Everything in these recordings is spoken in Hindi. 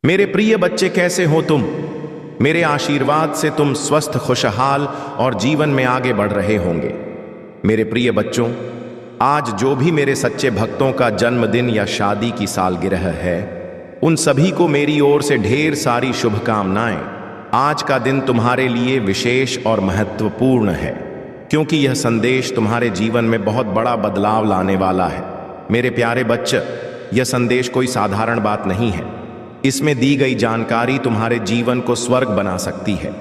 मेरे प्रिय बच्चे, कैसे हो तुम? मेरे आशीर्वाद से तुम स्वस्थ, खुशहाल और जीवन में आगे बढ़ रहे होंगे। मेरे प्रिय बच्चों, आज जो भी मेरे सच्चे भक्तों का जन्मदिन या शादी की सालगिरह है, उन सभी को मेरी ओर से ढेर सारी शुभकामनाएं। आज का दिन तुम्हारे लिए विशेष और महत्वपूर्ण है, क्योंकि यह संदेश तुम्हारे जीवन में बहुत बड़ा बदलाव लाने वाला है। मेरे प्यारे बच्चे, यह संदेश कोई साधारण बात नहीं है। इसमें दी गई जानकारी तुम्हारे जीवन को स्वर्ग बना सकती है।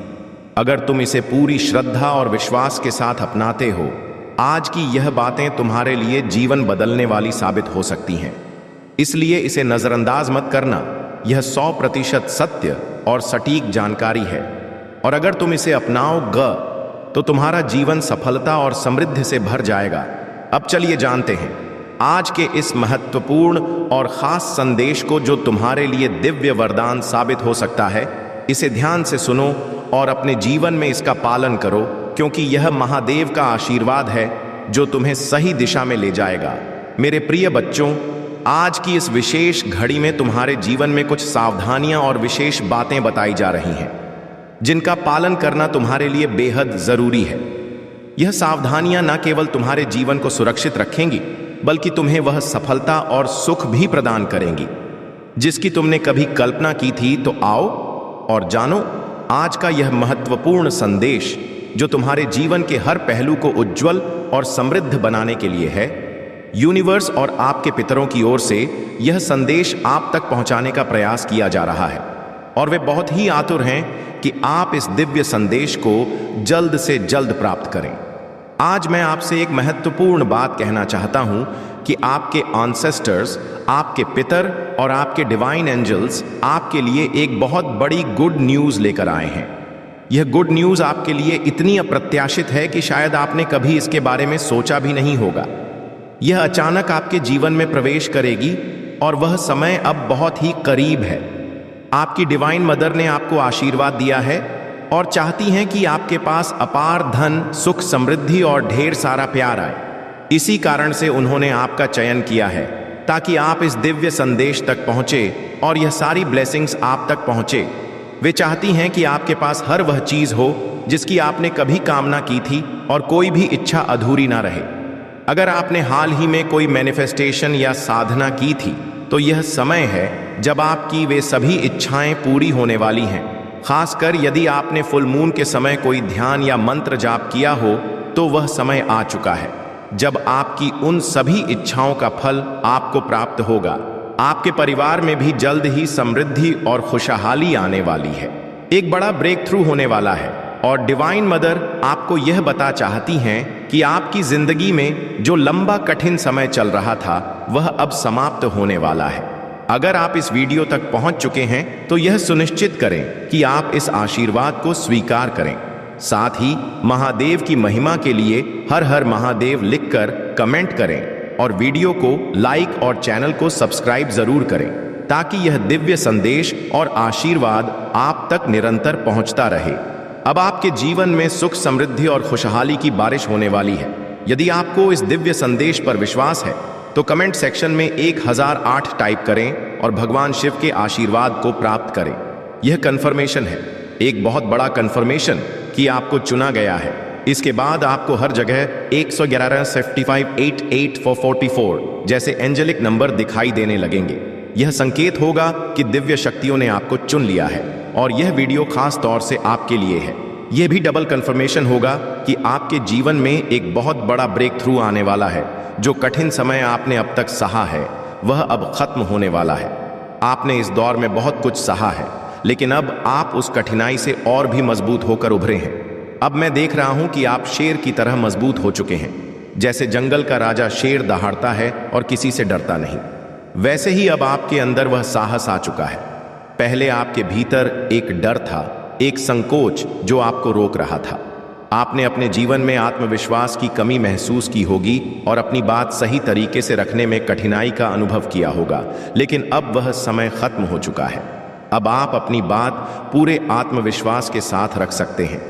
अगर तुम इसे पूरी श्रद्धा और विश्वास के साथ अपनाते हो, आज की यह बातें तुम्हारे लिए जीवन बदलने वाली साबित हो सकती हैं। इसलिए इसे नजरअंदाज मत करना। यह 100% सत्य और सटीक जानकारी है, और अगर तुम इसे अपनाओगे तो तुम्हारा जीवन सफलता और समृद्धि से भर जाएगा। अब चलिए जानते हैं आज के इस महत्वपूर्ण और खास संदेश को, जो तुम्हारे लिए दिव्य वरदान साबित हो सकता है। इसे ध्यान से सुनो और अपने जीवन में इसका पालन करो, क्योंकि यह महादेव का आशीर्वाद है जो तुम्हें सही दिशा में ले जाएगा। मेरे प्रिय बच्चों, आज की इस विशेष घड़ी में तुम्हारे जीवन में कुछ सावधानियां और विशेष बातें बताई जा रही हैं, जिनका पालन करना तुम्हारे लिए बेहद जरूरी है। यह सावधानियां न केवल तुम्हारे जीवन को सुरक्षित रखेंगी, बल्कि तुम्हें वह सफलता और सुख भी प्रदान करेंगी जिसकी तुमने कभी कल्पना की थी। तो आओ और जानो आज का यह महत्वपूर्ण संदेश, जो तुम्हारे जीवन के हर पहलू को उज्जवल और समृद्ध बनाने के लिए है। यूनिवर्स और आपके पितरों की ओर से यह संदेश आप तक पहुंचाने का प्रयास किया जा रहा है, और वे बहुत ही आतुर हैं कि आप इस दिव्य संदेश को जल्द से जल्द प्राप्त करें। आज मैं आपसे एक महत्वपूर्ण बात कहना चाहता हूं कि आपके एंसेस्टर्स, आपके पितर और आपके डिवाइन एंजल्स आपके लिए एक बहुत बड़ी गुड न्यूज़ लेकर आए हैं। यह गुड न्यूज़ आपके लिए इतनी अप्रत्याशित है कि शायद आपने कभी इसके बारे में सोचा भी नहीं होगा। यह अचानक आपके जीवन में प्रवेश करेगी, और वह समय अब बहुत ही करीब है। आपकी डिवाइन मदर ने आपको आशीर्वाद दिया है और चाहती हैं कि आपके पास अपार धन, सुख, समृद्धि और ढेर सारा प्यार आए। इसी कारण से उन्होंने आपका चयन किया है, ताकि आप इस दिव्य संदेश तक पहुंचे और यह सारी ब्लेसिंग्स आप तक पहुंचे। वे चाहती हैं कि आपके पास हर वह चीज हो जिसकी आपने कभी कामना की थी, और कोई भी इच्छा अधूरी ना रहे। अगर आपने हाल ही में कोई मैनिफेस्टेशन या साधना की थी, तो यह समय है जब आपकी वे सभी इच्छाएं पूरी होने वाली हैं। खासकर यदि आपने फुल मून के समय कोई ध्यान या मंत्र जाप किया हो, तो वह समय आ चुका है जब आपकी उन सभी इच्छाओं का फल आपको प्राप्त होगा। आपके परिवार में भी जल्द ही समृद्धि और खुशहाली आने वाली है। एक बड़ा ब्रेक थ्रू होने वाला है, और डिवाइन मदर आपको यह बता चाहती हैं कि आपकी जिंदगी में जो लंबा कठिन समय चल रहा था, वह अब समाप्त होने वाला है। अगर आप इस वीडियो तक पहुंच चुके हैं, तो यह सुनिश्चित करें कि आप इस आशीर्वाद को स्वीकार करें। साथ ही महादेव की महिमा के लिए हर हर महादेव लिखकर कमेंट करें, और वीडियो को लाइक और चैनल को सब्सक्राइब जरूर करें, ताकि यह दिव्य संदेश और आशीर्वाद आप तक निरंतर पहुंचता रहे। अब आपके जीवन में सुख, समृद्धि और खुशहाली की बारिश होने वाली है। यदि आपको इस दिव्य संदेश पर विश्वास है, तो कमेंट सेक्शन में 1008 टाइप करें और भगवान शिव के आशीर्वाद को प्राप्त करें। यह कंफर्मेशन है, एक बहुत बड़ा कंफर्मेशन कि आपको चुना गया है। इसके बाद आपको हर जगह 111 55 88 444 जैसे एंजेलिक नंबर दिखाई देने लगेंगे। यह संकेत होगा कि दिव्य शक्तियों ने आपको चुन लिया है, और यह वीडियो खास तौर से आपके लिए है। यह भी डबल कंफर्मेशन होगा कि आपके जीवन में एक बहुत बड़ा ब्रेक थ्रू आने वाला है। जो कठिन समय आपने अब तक सहा है, वह अब खत्म होने वाला है। आपने इस दौर में बहुत कुछ सहा है, लेकिन अब आप उस कठिनाई से और भी मजबूत होकर उभरे हैं। अब मैं देख रहा हूं कि आप शेर की तरह मजबूत हो चुके हैं। जैसे जंगल का राजा शेर दहाड़ता है और किसी से डरता नहीं, वैसे ही अब आपके अंदर वह साहस आ चुका है। पहले आपके भीतर एक डर था, एक संकोच जो आपको रोक रहा था। आपने अपने जीवन में आत्मविश्वास की कमी महसूस की होगी और अपनी बात सही तरीके से रखने में कठिनाई का अनुभव किया होगा, लेकिन अब वह समय खत्म हो चुका है। अब आप अपनी बात पूरे आत्मविश्वास के साथ रख सकते हैं।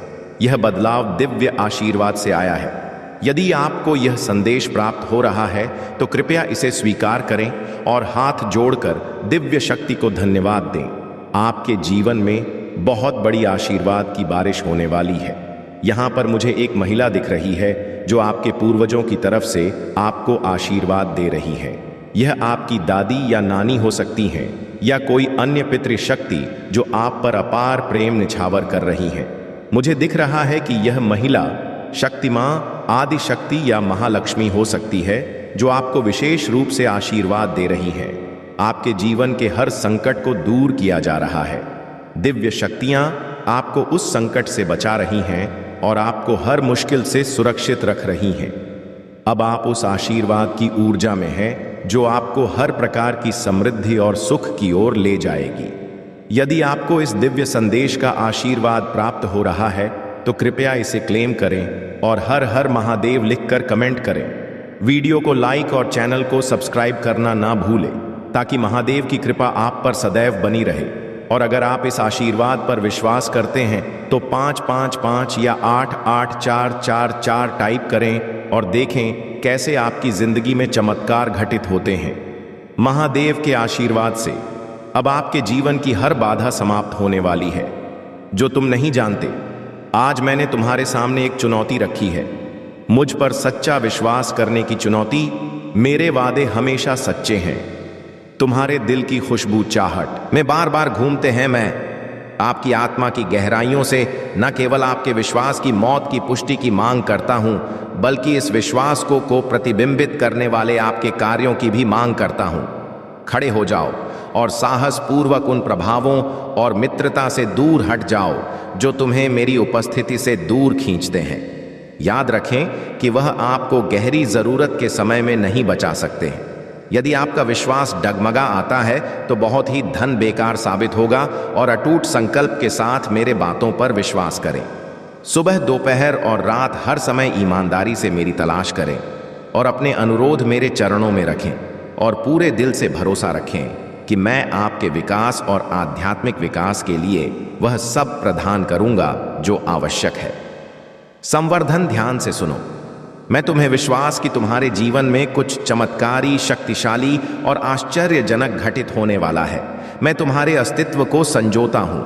यह बदलाव दिव्य आशीर्वाद से आया है। यदि आपको यह संदेश प्राप्त हो रहा है, तो कृपया इसे स्वीकार करें और हाथ जोड़कर दिव्य शक्ति को धन्यवाद दें। आपके जीवन में बहुत बड़ी आशीर्वाद की बारिश होने वाली है। यहाँ पर मुझे एक महिला दिख रही है जो आपके पूर्वजों की तरफ से आपको आशीर्वाद दे रही है। यह आपकी दादी या नानी हो सकती हैं या कोई अन्य पितृशक्ति जो आप पर अपार प्रेम निछावर कर रही है। मुझे दिख रहा है कि यह महिला शक्ति माँ, आदि शक्ति या महालक्ष्मी हो सकती है जो आपको विशेष रूप से आशीर्वाद दे रही है। आपके जीवन के हर संकट को दूर किया जा रहा है। दिव्य शक्तियां आपको उस संकट से बचा रही हैं और आपको हर मुश्किल से सुरक्षित रख रही हैं। अब आप उस आशीर्वाद की ऊर्जा में हैं जो आपको हर प्रकार की समृद्धि और सुख की ओर ले जाएगी। यदि आपको इस दिव्य संदेश का आशीर्वाद प्राप्त हो रहा है तो कृपया इसे क्लेम करें और हर हर महादेव लिखकर कमेंट करें। वीडियो को लाइक और चैनल को सब्सक्राइब करना ना भूलें ताकि महादेव की कृपा आप पर सदैव बनी रहे। और अगर आप इस आशीर्वाद पर विश्वास करते हैं तो 555 या 88444 टाइप करें और देखें कैसे आपकी जिंदगी में चमत्कार घटित होते हैं। महादेव के आशीर्वाद से अब आपके जीवन की हर बाधा समाप्त होने वाली है। जो तुम नहीं जानते, आज मैंने तुम्हारे सामने एक चुनौती रखी है। मुझ पर सच्चा विश्वास करने की चुनौती। मेरे वादे हमेशा सच्चे हैं। तुम्हारे दिल की खुशबू चाहत में बार बार घूमते हैं। मैं आपकी आत्मा की गहराइयों से न केवल आपके विश्वास की मौत की पुष्टि की मांग करता हूं, बल्कि इस विश्वास को प्रतिबिंबित करने वाले आपके कार्यों की भी मांग करता हूं। खड़े हो जाओ और साहस पूर्वक उन प्रभावों और मित्रता से दूर हट जाओ जो तुम्हें मेरी उपस्थिति से दूर खींचते हैं। याद रखें कि वह आपको गहरी जरूरत के समय में नहीं बचा सकते हैं। यदि आपका विश्वास डगमगा आता है तो बहुत ही धन बेकार साबित होगा और अटूट संकल्प के साथ मेरे बातों पर विश्वास करें। सुबह, दोपहर और रात हर समय ईमानदारी से मेरी तलाश करें और अपने अनुरोध मेरे चरणों में रखें और पूरे दिल से भरोसा रखें कि मैं आपके विकास और आध्यात्मिक विकास के लिए वह सब प्रदान करूंगा जो आवश्यक है। संवर्धन ध्यान से सुनो। मैं तुम्हें विश्वास कि तुम्हारे जीवन में कुछ चमत्कारी, शक्तिशाली और आश्चर्यजनक घटित होने वाला है। मैं तुम्हारे अस्तित्व को संजोता हूं।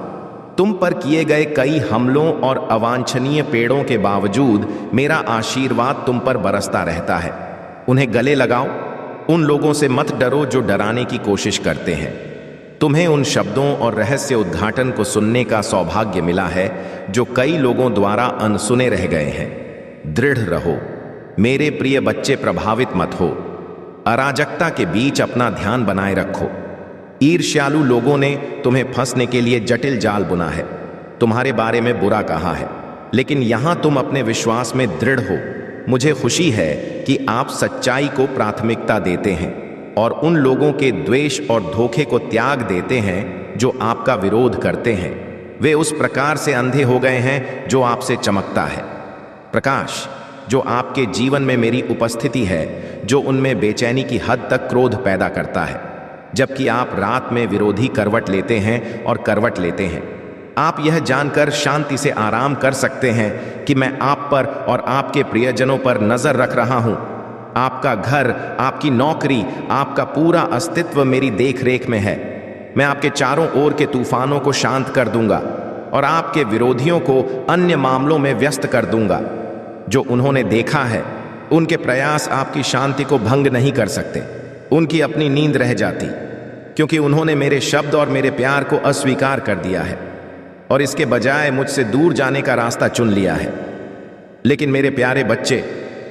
तुम पर किए गए कई हमलों और अवांछनीय पेड़ों के बावजूद मेरा आशीर्वाद तुम पर बरसता रहता है। उन्हें गले लगाओ। उन लोगों से मत डरो जो डराने की कोशिश करते हैं। तुम्हें उन शब्दों और रहस्य उद्घाटन को सुनने का सौभाग्य मिला है जो कई लोगों द्वारा अनसुने रह गए हैं। दृढ़ रहो मेरे प्रिय बच्चे, प्रभावित मत हो। अराजकता के बीच अपना ध्यान बनाए रखो। ईर्ष्यालु लोगों ने तुम्हें फंसने के लिए जटिल जाल बुना है, तुम्हारे बारे में बुरा कहा है, लेकिन यहां तुम अपने विश्वास में दृढ़ हो। मुझे खुशी है कि आप सच्चाई को प्राथमिकता देते हैं और उन लोगों के द्वेष और धोखे को त्याग देते हैं जो आपका विरोध करते हैं। वे उस प्रकार से अंधे हो गए हैं जो आपसे चमकता है। प्रकाश जो आपके जीवन में मेरी उपस्थिति है, जो उनमें बेचैनी की हद तक क्रोध पैदा करता है, जबकि आप रात में विरोधी करवट लेते हैं और करवट लेते हैं। आप यह जानकर शांति से आराम कर सकते हैं कि मैं आप पर और आपके प्रियजनों पर नजर रख रहा हूं। आपका घर, आपकी नौकरी, आपका पूरा अस्तित्व मेरी देखरेख में है। मैं आपके चारों ओर के तूफानों को शांत कर दूंगा और आपके विरोधियों को अन्य मामलों में व्यस्त कर दूंगा। जो उन्होंने देखा है, उनके प्रयास आपकी शांति को भंग नहीं कर सकते। उनकी अपनी नींद रह जाती, क्योंकि उन्होंने मेरे शब्द और मेरे प्यार को अस्वीकार कर दिया है और इसके बजाय मुझसे दूर जाने का रास्ता चुन लिया है। लेकिन मेरे प्यारे बच्चे,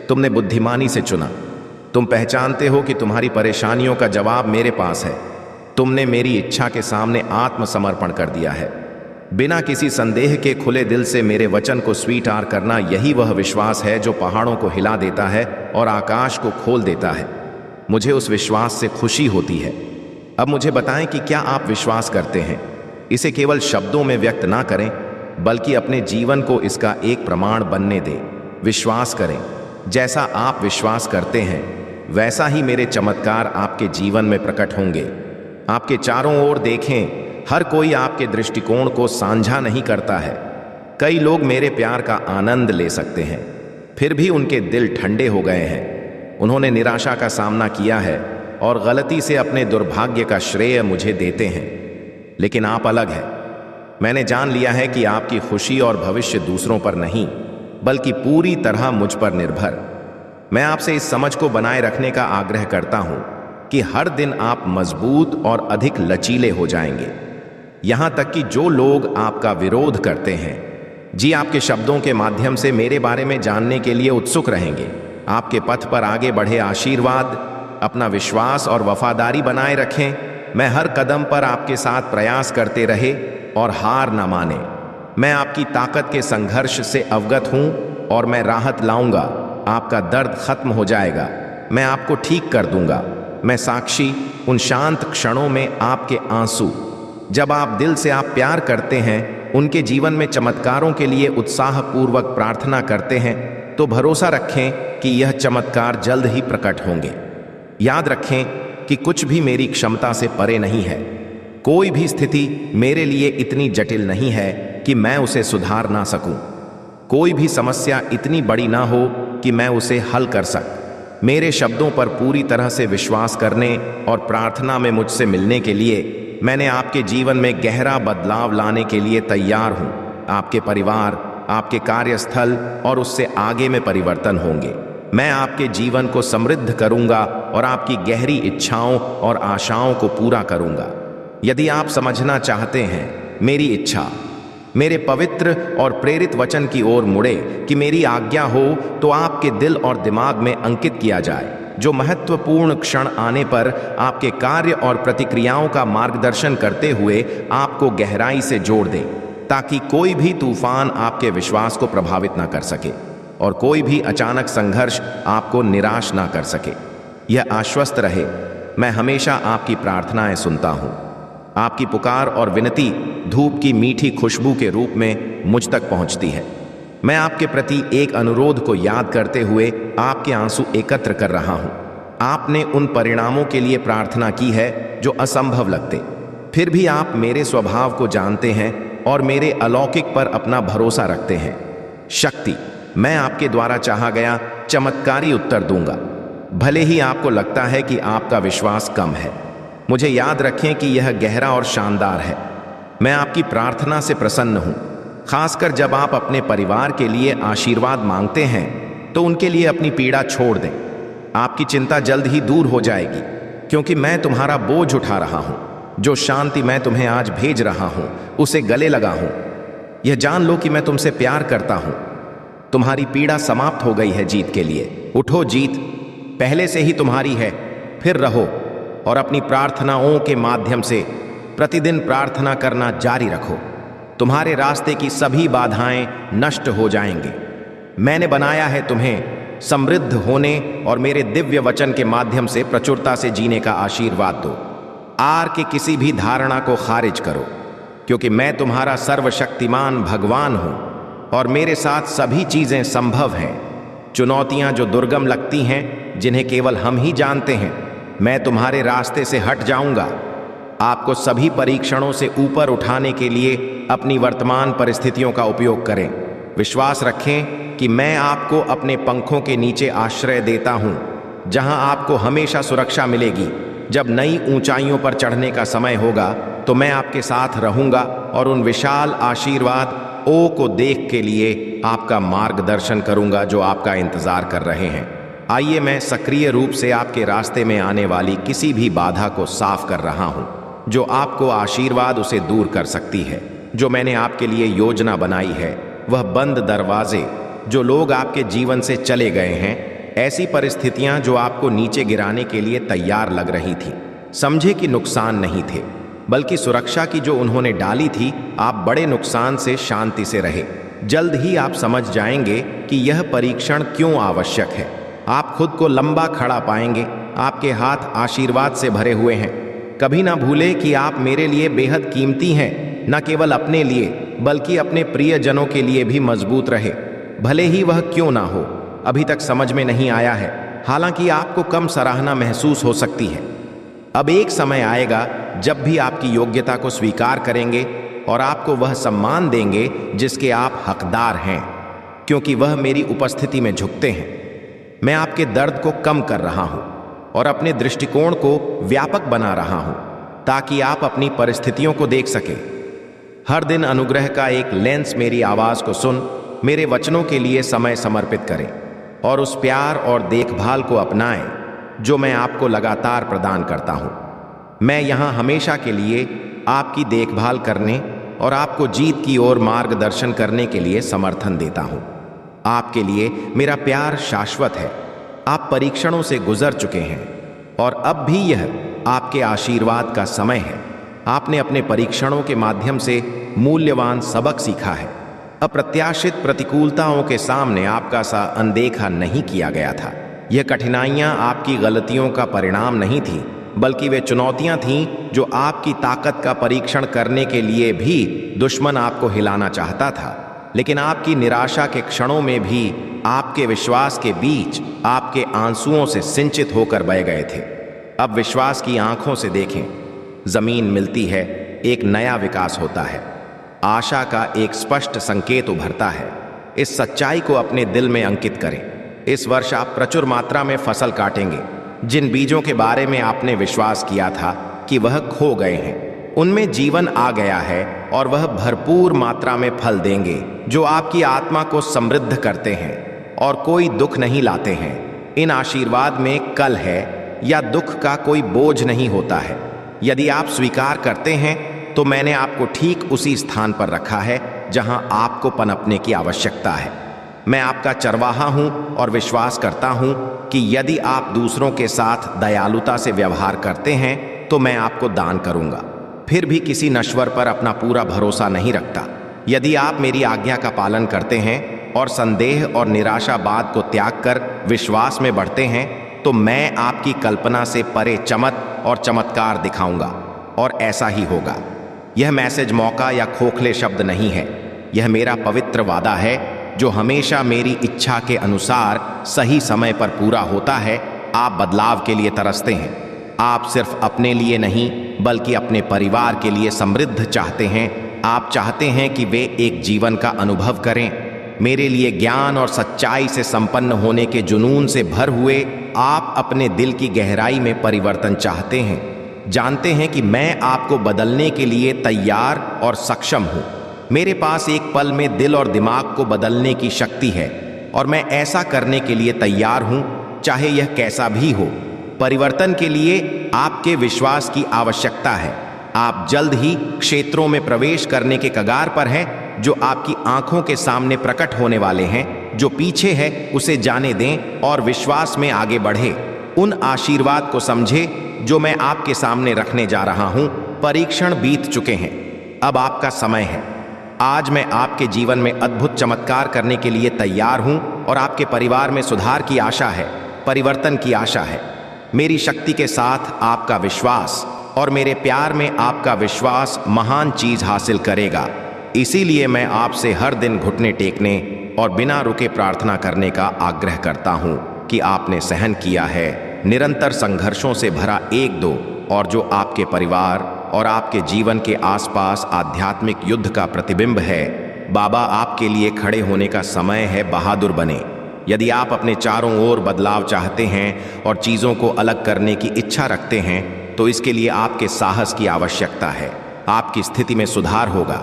तुमने बुद्धिमानी से चुना। तुम पहचानते हो कि तुम्हारी परेशानियों का जवाब मेरे पास है। तुमने मेरी इच्छा के सामने आत्मसमर्पण कर दिया है। बिना किसी संदेह के खुले दिल से मेरे वचन को स्वीकार करना, यही वह विश्वास है जो पहाड़ों को हिला देता है और आकाश को खोल देता है। मुझे उस विश्वास से खुशी होती है। अब मुझे बताएं कि क्या आप विश्वास करते हैं। इसे केवल शब्दों में व्यक्त ना करें, बल्कि अपने जीवन को इसका एक प्रमाण बनने दें। विश्वास करें। जैसा आप विश्वास करते हैं, वैसा ही मेरे चमत्कार आपके जीवन में प्रकट होंगे। आपके चारों ओर देखें, हर कोई आपके दृष्टिकोण को साझा नहीं करता है। कई लोग मेरे प्यार का आनंद ले सकते हैं, फिर भी उनके दिल ठंडे हो गए हैं। उन्होंने निराशा का सामना किया है और गलती से अपने दुर्भाग्य का श्रेय मुझे देते हैं। लेकिन आप अलग हैं। मैंने जान लिया है कि आपकी खुशी और भविष्य दूसरों पर नहीं, बल्कि पूरी तरह मुझ पर निर्भर। मैं आपसे इस समझ को बनाए रखने का आग्रह करता हूं कि हर दिन आप मजबूत और अधिक लचीले हो जाएंगे। यहां तक कि जो लोग आपका विरोध करते हैं, जी आपके शब्दों के माध्यम से मेरे बारे में जानने के लिए उत्सुक रहेंगे। आपके पथ पर आगे बढ़े आशीर्वाद, अपना विश्वास और वफादारी बनाए रखें। मैं हर कदम पर आपके साथ प्रयास करते रहे और हार न माने। मैं आपकी ताकत के संघर्ष से अवगत हूं और मैं राहत लाऊंगा। आपका दर्द खत्म हो जाएगा, मैं आपको ठीक कर दूंगा। मैं साक्षी उन शांत क्षणों में आपके आंसू, जब आप दिल से आप प्यार करते हैं, उनके जीवन में चमत्कारों के लिए उत्साहपूर्वक प्रार्थना करते हैं, तो भरोसा रखें कि यह चमत्कार जल्द ही प्रकट होंगे। याद रखें कि कुछ भी मेरी क्षमता से परे नहीं है। कोई भी स्थिति मेरे लिए इतनी जटिल नहीं है कि मैं उसे सुधार ना सकूं। कोई भी समस्या इतनी बड़ी ना हो कि मैं उसे हल कर सक। मेरे शब्दों पर पूरी तरह से विश्वास करने और प्रार्थना में मुझसे मिलने के लिए मैंने आपके जीवन में गहरा बदलाव लाने के लिए तैयार हूं। आपके परिवार, आपके कार्यस्थल और उससे आगे में परिवर्तन होंगे। मैं आपके जीवन को समृद्ध करूंगा और आपकी गहरी इच्छाओं और आशाओं को पूरा करूंगा। यदि आप समझना चाहते हैं मेरी इच्छा, मेरे पवित्र और प्रेरित वचन की ओर मुड़े कि मेरी आज्ञा हो, तो आपके दिल और दिमाग में अंकित किया जाए, जो महत्वपूर्ण क्षण आने पर आपके कार्य और प्रतिक्रियाओं का मार्गदर्शन करते हुए आपको गहराई से जोड़ दे, ताकि कोई भी तूफान आपके विश्वास को प्रभावित ना कर सके और कोई भी अचानक संघर्ष आपको निराश ना कर सके। यह आश्वस्त रहे, मैं हमेशा आपकी प्रार्थनाएं सुनता हूं। आपकी पुकार और विनती धूप की मीठी खुशबू के रूप में मुझ तक पहुंचती है। मैं आपके प्रति एक अनुरोध को याद करते हुए आपके आंसू एकत्र कर रहा हूं। आपने उन परिणामों के लिए प्रार्थना की है जो असंभव लगते, फिर भी आप मेरे स्वभाव को जानते हैं और मेरे अलौकिक पर अपना भरोसा रखते हैं। शक्ति, मैं आपके द्वारा चाहा गया चमत्कारी उत्तर दूंगा, भले ही आपको लगता है कि आपका विश्वास कम है। मुझे याद रखें कि यह गहरा और शानदार है। मैं आपकी प्रार्थना से प्रसन्न हूं, खासकर जब आप अपने परिवार के लिए आशीर्वाद मांगते हैं, तो उनके लिए अपनी पीड़ा छोड़ दें। आपकी चिंता जल्द ही दूर हो जाएगी, क्योंकि मैं तुम्हारा बोझ उठा रहा हूं। जो शांति मैं तुम्हें आज भेज रहा हूं, उसे गले लगा हूं। यह जान लो कि मैं तुमसे प्यार करता हूं। तुम्हारी पीड़ा समाप्त हो गई है जीत के लिए। उठो, जीत पहले से ही तुम्हारी है। फिर रहो और अपनी प्रार्थनाओं के माध्यम से प्रतिदिन प्रार्थना करना जारी रखो। तुम्हारे रास्ते की सभी बाधाएं नष्ट हो जाएंगे। मैंने बनाया है तुम्हें समृद्ध होने और मेरे दिव्य वचन के माध्यम से प्रचुरता से जीने का आशीर्वाद दो। आर के किसी भी धारणा को खारिज करो, क्योंकि मैं तुम्हारा सर्वशक्तिमान भगवान हूं और मेरे साथ सभी चीजें संभव हैं। चुनौतियां जो दुर्गम लगती हैं, जिन्हें केवल हम ही जानते हैं, मैं तुम्हारे रास्ते से हट जाऊंगा। आपको सभी परीक्षणों से ऊपर उठाने के लिए अपनी वर्तमान परिस्थितियों का उपयोग करें। विश्वास रखें कि मैं आपको अपने पंखों के नीचे आश्रय देता हूं, जहां आपको हमेशा सुरक्षा मिलेगी। जब नई ऊंचाइयों पर चढ़ने का समय होगा, तो मैं आपके साथ रहूंगा और उन विशाल आशीर्वाद ओ को देख के लिए आपका मार्गदर्शन करूंगा जो आपका इंतजार कर रहे हैं। आइए, मैं सक्रिय रूप से आपके रास्ते में आने वाली किसी भी बाधा को साफ कर रहा हूं, जो आपको आशीर्वाद उसे दूर कर सकती है। जो मैंने आपके लिए योजना बनाई है, वह बंद दरवाजे, जो लोग आपके जीवन से चले गए हैं, ऐसी परिस्थितियां जो आपको नीचे गिराने के लिए तैयार लग रही थी, समझे कि नुकसान नहीं थे, बल्कि सुरक्षा की जो उन्होंने डाली थी। आप बड़े नुकसान से शांति से रहे। जल्द ही आप समझ जाएंगे कि यह परीक्षण क्यों आवश्यक है। आप खुद को लंबा खड़ा पाएंगे। आपके हाथ आशीर्वाद से भरे हुए हैं। कभी ना भूले कि आप मेरे लिए बेहद कीमती हैं, न केवल अपने लिए बल्कि अपने प्रियजनों के लिए भी मजबूत रहे, भले ही वह क्यों ना हो। अभी तक समझ में नहीं आया है, हालांकि आपको कम सराहना महसूस हो सकती है। अब एक समय आएगा जब भी आपकी योग्यता को स्वीकार करेंगे और आपको वह सम्मान देंगे जिसके आप हकदार हैं, क्योंकि वह मेरी उपस्थिति में झुकते हैं। मैं आपके दर्द को कम कर रहा हूं और अपने दृष्टिकोण को व्यापक बना रहा हूं। ताकि आप अपनी परिस्थितियों को देख सकें। हर दिन अनुग्रह का एक लेंस मेरी आवाज को सुन मेरे वचनों के लिए समय समर्पित करें और उस प्यार और देखभाल को अपनाएं जो मैं आपको लगातार प्रदान करता हूं। मैं यहां हमेशा के लिए आपकी देखभाल करने और आपको जीत की ओर मार्गदर्शन करने के लिए समर्थन देता हूं। आपके लिए मेरा प्यार शाश्वत है। आप परीक्षणों से गुजर चुके हैं और अब भी यह आपके आशीर्वाद का समय है। आपने अपने परीक्षणों के माध्यम से मूल्यवान सबक सीखा है। अप्रत्याशित प्रतिकूलताओं के सामने आपका सा अनदेखा नहीं किया गया था। यह कठिनाइयां आपकी गलतियों का परिणाम नहीं थी, बल्कि वे चुनौतियां थीं जो आपकी ताकत का परीक्षण करने के लिए भी दुश्मन आपको हिलाना चाहता था। लेकिन आपकी निराशा के क्षणों में भी आपके विश्वास के बीच आपके आंसुओं से सिंचित होकर बह गए थे। अब विश्वास की आंखों से देखें। जमीन मिलती है, एक नया विकास होता है, आशा का एक स्पष्ट संकेत उभरता है। इस सच्चाई को अपने दिल में अंकित करें। इस वर्ष आप प्रचुर मात्रा में फसल काटेंगे। जिन बीजों के बारे में आपने विश्वास किया था कि वह खो गए हैं, उनमें जीवन आ गया है और वह भरपूर मात्रा में फल देंगे, जो आपकी आत्मा को समृद्ध करते हैं और कोई दुख नहीं लाते हैं। इन आशीर्वाद में कल है या दुख का कोई बोझ नहीं होता है। यदि आप स्वीकार करते हैं तो मैंने आपको ठीक उसी स्थान पर रखा है जहां आपको पनपने की आवश्यकता है। मैं आपका चरवाहा हूं और विश्वास करता हूं कि यदि आप दूसरों के साथ दयालुता से व्यवहार करते हैं तो मैं आपको दान करूंगा। फिर भी किसी नश्वर पर अपना पूरा भरोसा नहीं रखता। यदि आप मेरी आज्ञा का पालन करते हैं और संदेह और निराशावाद को त्याग कर विश्वास में बढ़ते हैं तो मैं आपकी कल्पना से परे चमक और चमत्कार दिखाऊंगा, और ऐसा ही होगा। यह मैसेज मौका या खोखले शब्द नहीं है। यह मेरा पवित्र वादा है जो हमेशा मेरी इच्छा के अनुसार सही समय पर पूरा होता है। आप बदलाव के लिए तरसते हैं। आप सिर्फ अपने लिए नहीं बल्कि अपने परिवार के लिए समृद्ध चाहते हैं। आप चाहते हैं कि वे एक जीवन का अनुभव करें। मेरे लिए ज्ञान और सच्चाई से संपन्न होने के जुनून से भर हुए आप अपने दिल की गहराई में परिवर्तन चाहते हैं। जानते हैं कि मैं आपको बदलने के लिए तैयार और सक्षम हूं। मेरे पास एक पल में दिल और दिमाग को बदलने की शक्ति है और मैं ऐसा करने के लिए तैयार हूं, चाहे यह कैसा भी हो। परिवर्तन के लिए आपके विश्वास की आवश्यकता है। आप जल्द ही क्षेत्रों में प्रवेश करने के कगार पर हैं जो आपकी आंखों के सामने प्रकट होने वाले हैं। जो पीछे है उसे जाने दें और विश्वास में आगे बढ़े। उन आशीर्वाद को समझे जो मैं आपके सामने रखने जा रहा हूं। परीक्षण बीत चुके हैं, अब आपका समय है। आज मैं आपके जीवन में अद्भुत चमत्कार करने के लिए तैयार हूं और आपके परिवार में सुधार की आशा है, परिवर्तन की आशा है। मेरी शक्ति के साथ आपका विश्वास और मेरे प्यार में आपका विश्वास महान चीज हासिल करेगा। इसीलिए मैं आपसे हर दिन घुटने टेकने और बिना रुके प्रार्थना करने का आग्रह करता हूं कि आपने सहन किया है निरंतर संघर्षों से भरा 1-2 और जो आपके परिवार और आपके जीवन के आसपास आध्यात्मिक युद्ध का प्रतिबिंब है। बाबा आपके लिए खड़े होने का समय है। बहादुर बने। यदि आप अपने चारों ओर बदलाव चाहते हैं और चीज़ों को अलग करने की इच्छा रखते हैं तो इसके लिए आपके साहस की आवश्यकता है। आपकी स्थिति में सुधार होगा।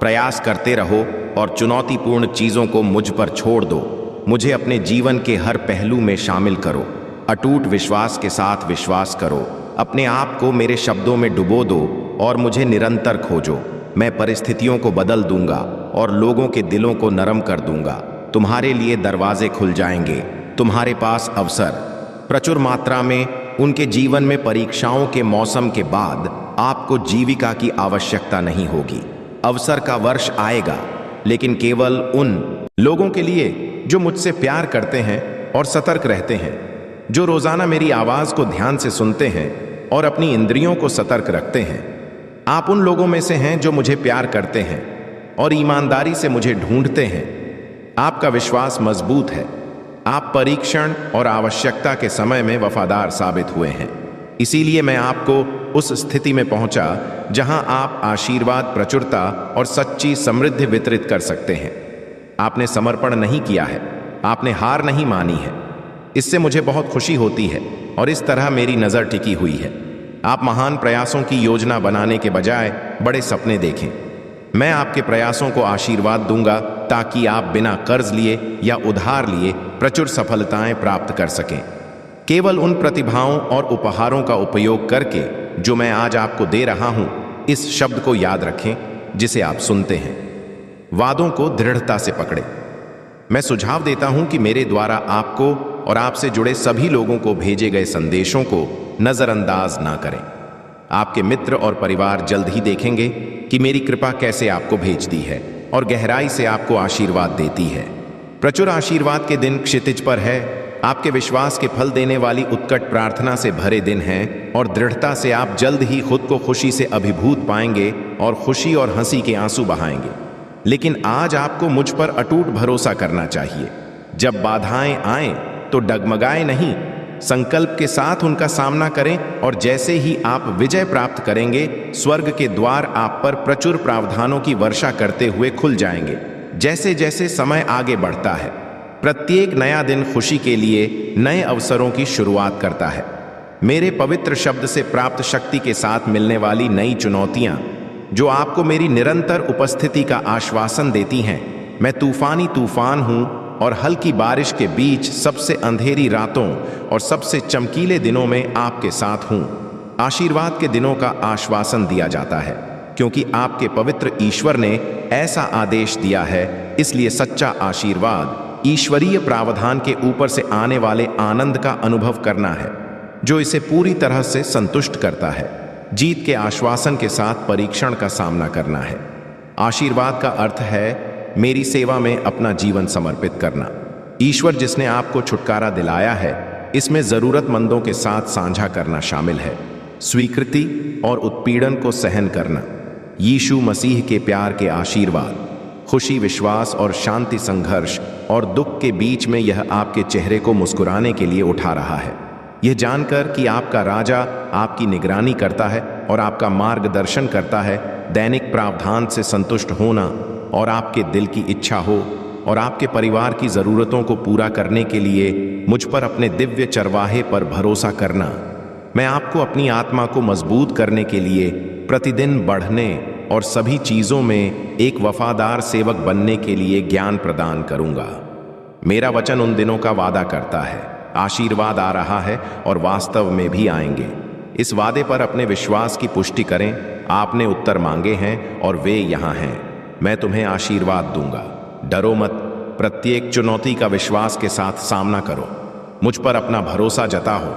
प्रयास करते रहो और चुनौतीपूर्ण चीज़ों को मुझ पर छोड़ दो। मुझे अपने जीवन के हर पहलू में शामिल करो। अटूट विश्वास के साथ विश्वास करो। अपने आप को मेरे शब्दों में डुबो दो और मुझे निरंतर खोजो। मैं परिस्थितियों को बदल दूंगा और लोगों के दिलों को नरम कर दूंगा। तुम्हारे लिए दरवाजे खुल जाएंगे। तुम्हारे पास अवसर प्रचुर मात्रा में। उनके जीवन में परीक्षाओं के मौसम के बाद आपको जीविका की आवश्यकता नहीं होगी। अवसर का वर्ष आएगा, लेकिन केवल उन लोगों के लिए जो मुझसे प्यार करते हैं और सतर्क रहते हैं, जो रोजाना मेरी आवाज को ध्यान से सुनते हैं और अपनी इंद्रियों को सतर्क रखते हैं। आप उन लोगों में से हैं जो मुझे प्यार करते हैं और ईमानदारी से मुझे ढूंढते हैं। आपका विश्वास मजबूत है। आप परीक्षण और आवश्यकता के समय में वफादार साबित हुए हैं। इसीलिए मैं आपको उस स्थिति में पहुंचा जहां आप आशीर्वाद, प्रचुरता और सच्ची समृद्धि वितरित कर सकते हैं। आपने समर्पण नहीं किया है, आपने हार नहीं मानी है। इससे मुझे बहुत खुशी होती है और इस तरह मेरी नज़र टिकी हुई है। आप महान प्रयासों की योजना बनाने के बजाय बड़े सपने देखें। मैं आपके प्रयासों को आशीर्वाद दूंगा ताकि आप बिना कर्ज लिए या उधार लिए प्रचुर सफलताएं प्राप्त कर सकें। केवल उन प्रतिभाओं और उपहारों का उपयोग करके जो मैं आज आपको दे रहा हूं, इस शब्द को याद रखें जिसे आप सुनते हैं। वादों को दृढ़ता से पकड़ें। मैं सुझाव देता हूं कि मेरे द्वारा आपको और आपसे जुड़े सभी लोगों को भेजे गए संदेशों को नजरअंदाज ना करें। आपके मित्र और परिवार जल्द ही देखेंगे कि मेरी कृपा कैसे आपको भेजती है और गहराई से आपको आशीर्वाद देती है। प्रचुर आशीर्वाद के दिन क्षितिज पर है। आपके विश्वास के फल देने वाली उत्कट प्रार्थना से भरे दिन हैं और दृढ़ता से आप जल्द ही खुद को खुशी से अभिभूत पाएंगे और खुशी और हंसी के आंसू बहाएंगे। लेकिन आज आपको मुझ पर अटूट भरोसा करना चाहिए। जब बाधाएं आएं तो डगमगाएं नहीं, संकल्प के साथ उनका सामना करें और जैसे ही आप विजय प्राप्त करेंगे, स्वर्ग के द्वार आप पर प्रचुर प्रावधानों की वर्षा करते हुए खुल जाएंगे। जैसे जैसे समय आगे बढ़ता है, प्रत्येक नया दिन खुशी के लिए नए अवसरों की शुरुआत करता है। मेरे पवित्र शब्द से प्राप्त शक्ति के साथ मिलने वाली नई चुनौतियां जो आपको मेरी निरंतर उपस्थिति का आश्वासन देती हैं। मैं तूफानी तूफान हूं और हल्की बारिश के बीच सबसे अंधेरी रातों और सबसे चमकीले दिनों में आपके साथ हूं। आशीर्वाद के दिनों का आश्वासन दिया जाता है क्योंकि आपके पवित्र ईश्वर ने ऐसा आदेश दिया है। इसलिए सच्चा आशीर्वाद ईश्वरीय प्रावधान के ऊपर से आने वाले आनंद का अनुभव करना है जो इसे पूरी तरह से संतुष्ट करता है। जीत के आश्वासन के साथ परीक्षण का सामना करना है। आशीर्वाद का अर्थ है मेरी सेवा में अपना जीवन समर्पित करना। ईश्वर जिसने आपको छुटकारा दिलाया है, इसमें जरूरतमंदों के साथ साझा करना शामिल है। स्वीकृति और उत्पीड़न को सहन करना। यीशु मसीह के प्यार के आशीर्वाद, खुशी, विश्वास और शांति, संघर्ष और दुख के बीच में यह आपके चेहरे को मुस्कुराने के लिए उठा रहा है। यह जानकर कि आपका राजा आपकी निगरानी करता है और आपका मार्गदर्शन करता है। दैनिक प्रावधान से संतुष्ट होना और आपके दिल की इच्छा हो और आपके परिवार की ज़रूरतों को पूरा करने के लिए मुझ पर अपने दिव्य चरवाहे पर भरोसा करना। मैं आपको अपनी आत्मा को मजबूत करने के लिए प्रतिदिन बढ़ने और सभी चीज़ों में एक वफादार सेवक बनने के लिए ज्ञान प्रदान करूंगा। मेरा वचन उन दिनों का वादा करता है। आशीर्वाद आ रहा है और वास्तव में भी आएंगे। इस वादे पर अपने विश्वास की पुष्टि करें। आपने उत्तर मांगे हैं और वे यहाँ हैं। मैं तुम्हें आशीर्वाद दूंगा। डरो मत। प्रत्येक चुनौती का विश्वास के साथ सामना करो। मुझ पर अपना भरोसा जताओ।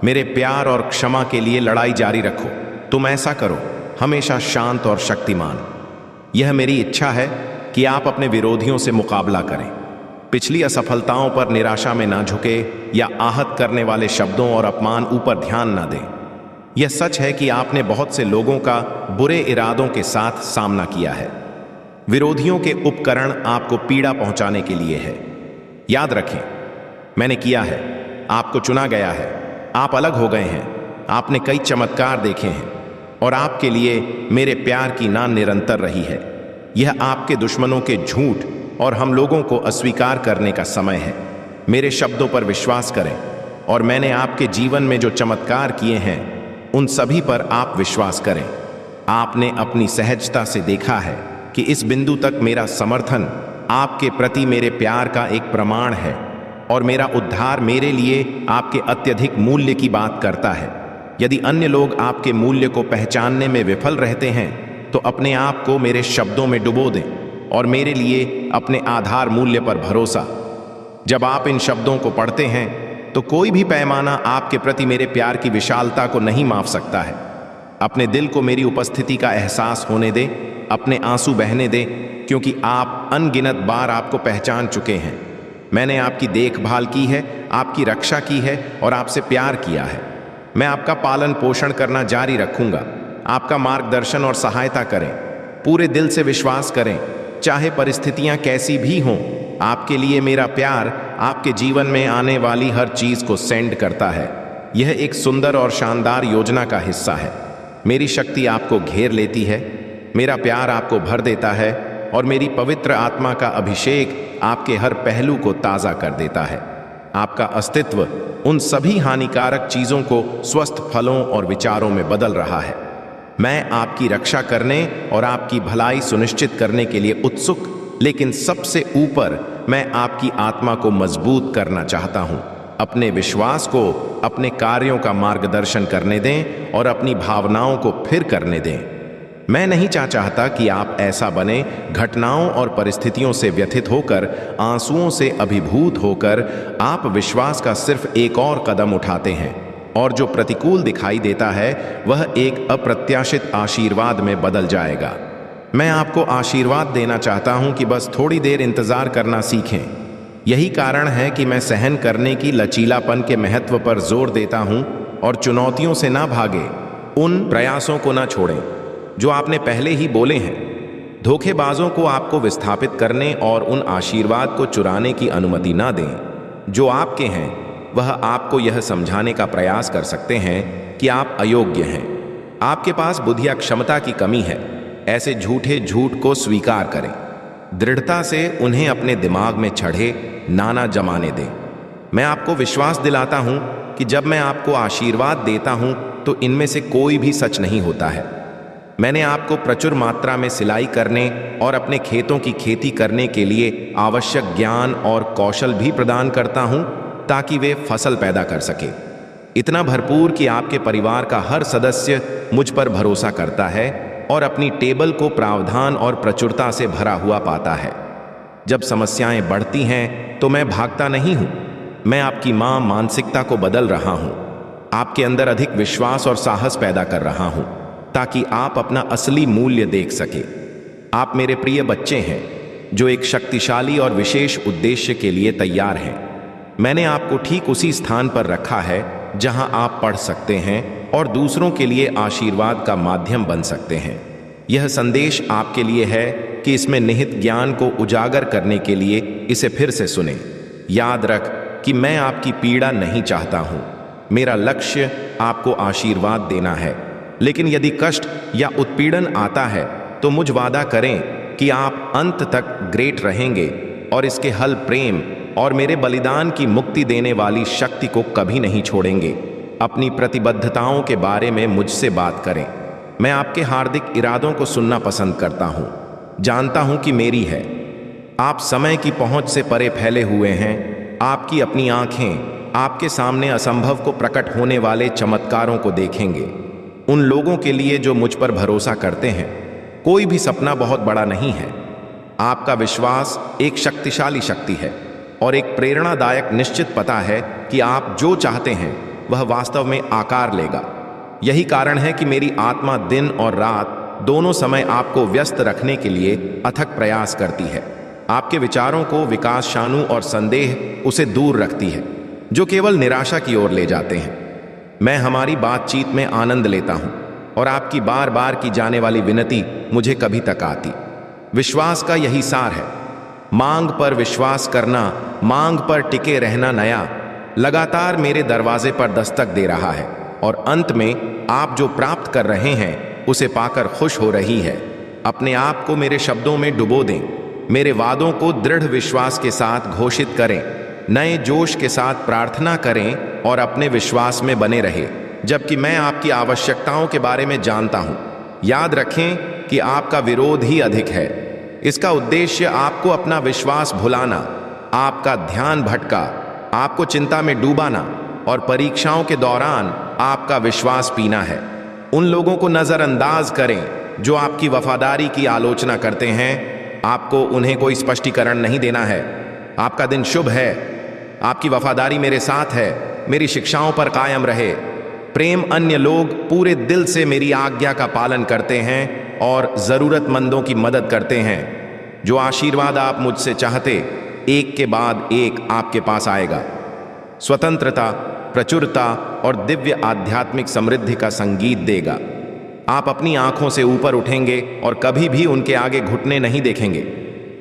मेरे प्यार और क्षमा के लिए लड़ाई जारी रखो। तुम ऐसा करो, हमेशा शांत और शक्तिमान। यह मेरी इच्छा है कि आप अपने विरोधियों से मुकाबला करें। पिछली असफलताओं पर निराशा में ना झुके या आहत करने वाले शब्दों और अपमान ऊपर ध्यान ना दें। यह सच है कि आपने बहुत से लोगों का बुरे इरादों के साथ सामना किया है। विरोधियों के उपकरण आपको पीड़ा पहुंचाने के लिए है। याद रखें, मैंने किया है। आपको चुना गया है। आप अलग हो गए हैं। आपने कई चमत्कार देखे हैं और आपके लिए मेरे प्यार की नाम निरंतर रही है। यह आपके दुश्मनों के झूठ और हम लोगों को अस्वीकार करने का समय है। मेरे शब्दों पर विश्वास करें और मैंने आपके जीवन में जो चमत्कार किए हैं उन सभी पर आप विश्वास करें। आपने अपनी सहजता से देखा है कि इस बिंदु तक मेरा समर्थन आपके प्रति मेरे प्यार का एक प्रमाण है और मेरा उद्धार मेरे लिए आपके अत्यधिक मूल्य की बात करता है। यदि अन्य लोग आपके मूल्य को पहचानने में विफल रहते हैं तो अपने आप को मेरे शब्दों में डुबो दें और मेरे लिए अपने आधार मूल्य पर भरोसा। जब आप इन शब्दों को पढ़ते हैं तो कोई भी पैमाना आपके प्रति मेरे प्यार की विशालता को नहीं माप सकता है। अपने दिल को मेरी उपस्थिति का एहसास होने दें, अपने आंसू बहने दें, क्योंकि आप अनगिनत बार आपको पहचान चुके हैं। मैंने आपकी देखभाल की है, आपकी रक्षा की है और आपसे प्यार किया है। मैं आपका पालन पोषण करना जारी रखूंगा। आपका मार्गदर्शन और सहायता करें। पूरे दिल से विश्वास करें, चाहे परिस्थितियां कैसी भी हों। आपके लिए मेरा प्यार आपके जीवन में आने वाली हर चीज को सेंड करता है। यह एक सुंदर और शानदार योजना का हिस्सा है। मेरी शक्ति आपको घेर लेती है, मेरा प्यार आपको भर देता है और मेरी पवित्र आत्मा का अभिषेक आपके हर पहलू को ताज़ा कर देता है। आपका अस्तित्व उन सभी हानिकारक चीजों को स्वस्थ फलों और विचारों में बदल रहा है। मैं आपकी रक्षा करने और आपकी भलाई सुनिश्चित करने के लिए उत्सुक, लेकिन सबसे ऊपर मैं आपकी आत्मा को मजबूत करना चाहता हूं। अपने विश्वास को अपने कार्यों का मार्गदर्शन करने दें और अपनी भावनाओं को फिर करने दें। मैं नहीं चाहता कि आप ऐसा बने, घटनाओं और परिस्थितियों से व्यथित होकर, आंसुओं से अभिभूत होकर आप विश्वास का सिर्फ एक और कदम उठाते हैं और जो प्रतिकूल दिखाई देता है वह एक अप्रत्याशित आशीर्वाद में बदल जाएगा। मैं आपको आशीर्वाद देना चाहता हूं कि बस थोड़ी देर इंतजार करना सीखें। यही कारण है कि मैं सहन करने की लचीलापन के महत्व पर जोर देता हूं और चुनौतियों से ना भागे, उन प्रयासों को ना छोड़ें जो आपने पहले ही बोले हैं। धोखेबाजों को आपको विस्थापित करने और उन आशीर्वाद को चुराने की अनुमति ना दें जो आपके हैं। वह आपको यह समझाने का प्रयास कर सकते हैं कि आप अयोग्य हैं, आपके पास बुद्धि या क्षमता की कमी है। ऐसे झूठे झूठ को स्वीकार करें, दृढ़ता से उन्हें अपने दिमाग में चढ़े नाना जमाने दें। मैं आपको विश्वास दिलाता हूं कि जब मैं आपको आशीर्वाद देता हूं तो इनमें से कोई भी सच नहीं होता है। मैंने आपको प्रचुर मात्रा में सिलाई करने और अपने खेतों की खेती करने के लिए आवश्यक ज्ञान और कौशल भी प्रदान करता हूं ताकि वे फसल पैदा कर सके, इतना भरपूर कि आपके परिवार का हर सदस्य मुझ पर भरोसा करता है और अपनी टेबल को प्रावधान और प्रचुरता से भरा हुआ पाता है। जब समस्याएं बढ़ती हैं तो मैं भागता नहीं हूं, मैं आपकी मानसिकता को बदल रहा हूं, आपके अंदर अधिक विश्वास और साहस पैदा कर रहा हूं ताकि आप अपना असली मूल्य देख सके। आप मेरे प्रिय बच्चे हैं जो एक शक्तिशाली और विशेष उद्देश्य के लिए तैयार हैं। मैंने आपको ठीक उसी स्थान पर रखा है जहां आप पढ़ सकते हैं और दूसरों के लिए आशीर्वाद का माध्यम बन सकते हैं। यह संदेश आपके लिए है कि इसमें निहित ज्ञान को उजागर करने के लिए इसे फिर से सुने। याद रख कि मैं आपकी पीड़ा नहीं चाहता हूं, मेरा लक्ष्य आपको आशीर्वाद देना है। लेकिन यदि कष्ट या उत्पीड़न आता है तो मुझ वादा करें कि आप अंत तक ग्रेट रहेंगे और इसके हल प्रेम और मेरे बलिदान की मुक्ति देने वाली शक्ति को कभी नहीं छोड़ेंगे। अपनी प्रतिबद्धताओं के बारे में मुझसे बात करें। मैं आपके हार्दिक इरादों को सुनना पसंद करता हूं, जानता हूं कि मेरी है। आप समय की पहुंच से परे फैले हुए हैं। आपकी अपनी आंखें आपके सामने असंभव को प्रकट होने वाले चमत्कारों को देखेंगे। उन लोगों के लिए जो मुझ पर भरोसा करते हैं, कोई भी सपना बहुत बड़ा नहीं है। आपका विश्वास एक शक्तिशाली शक्ति है और एक प्रेरणादायक निश्चित पता है कि आप जो चाहते हैं वह वास्तव में आकार लेगा। यही कारण है कि मेरी आत्मा दिन और रात दोनों समय आपको व्यस्त रखने के लिए अथक प्रयास करती है। आपके विचारों को विकास शानु और संदेह उसे दूर रखती है जो केवल निराशा की ओर ले जाते हैं। मैं हमारी बातचीत में आनंद लेता हूं और आपकी बार बार की जाने वाली विनती मुझे कभी तक आती। विश्वास का यही सार है, मांग पर विश्वास करना, मांग पर टिके रहना नया लगातार मेरे दरवाजे पर दस्तक दे रहा है और अंत में आप जो प्राप्त कर रहे हैं उसे पाकर खुश हो रही है। अपने आप को मेरे शब्दों में डुबो दें, मेरे वादों को दृढ़ विश्वास के साथ घोषित करें, नए जोश के साथ प्रार्थना करें और अपने विश्वास में बने रहे जबकि मैं आपकी आवश्यकताओं के बारे में जानता हूं। याद रखें कि आपका विरोध ही अधिक है। इसका उद्देश्य आपको अपना विश्वास भुलाना, आपका ध्यान भटका, आपको चिंता में डूबाना और परीक्षाओं के दौरान आपका विश्वास पीना है। उन लोगों को नजरअंदाज करें जो आपकी वफादारी की आलोचना करते हैं। आपको उन्हें कोई स्पष्टीकरण नहीं देना है। आपका दिन शुभ है, आपकी वफादारी मेरे साथ है, मेरी शिक्षाओं पर कायम रहे। प्रेम अन्य लोग पूरे दिल से मेरी आज्ञा का पालन करते हैं और जरूरतमंदों की मदद करते हैं। जो आशीर्वाद आप मुझसे चाहते एक के बाद एक आपके पास आएगा। स्वतंत्रता, प्रचुरता और दिव्य आध्यात्मिक समृद्धि का संगीत देगा। आप अपनी आंखों से ऊपर उठेंगे और कभी भी उनके आगे घुटने नहीं देखेंगे।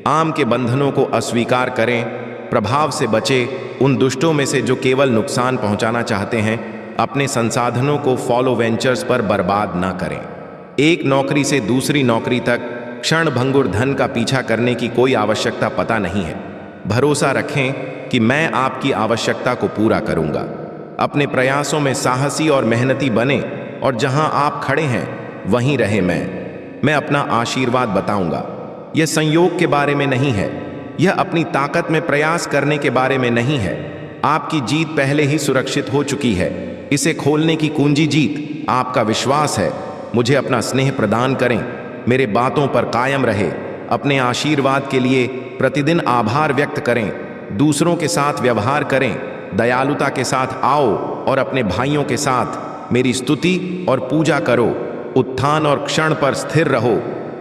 आम के बंधनों को अस्वीकार करें, प्रभाव से बचे उन दुष्टों में से जो केवल नुकसान पहुंचाना चाहते हैं। अपने संसाधनों को फॉलो वेंचर्स पर बर्बाद ना करें। एक नौकरी से दूसरी नौकरी तक क्षण भंगुर धन का पीछा करने की कोई आवश्यकता पता नहीं है। भरोसा रखें कि मैं आपकी आवश्यकता को पूरा करूंगा। अपने प्रयासों में साहसी और मेहनती बने और जहां आप खड़े हैं वहीं रहे। मैं अपना आशीर्वाद बताऊंगा। यह संयोग के बारे में नहीं है, यह अपनी ताकत में प्रयास करने के बारे में नहीं है। आपकी जीत पहले ही सुरक्षित हो चुकी है। इसे खोलने की कुंजी जीत आपका विश्वास है। मुझे अपना स्नेह प्रदान करें, मेरे बातों पर कायम रहे, अपने आशीर्वाद के लिए प्रतिदिन आभार व्यक्त करें, दूसरों के साथ व्यवहार करें, दयालुता के साथ आओ और अपने भाइयों के साथ मेरी स्तुति और पूजा करो। उत्थान और क्षण पर स्थिर रहो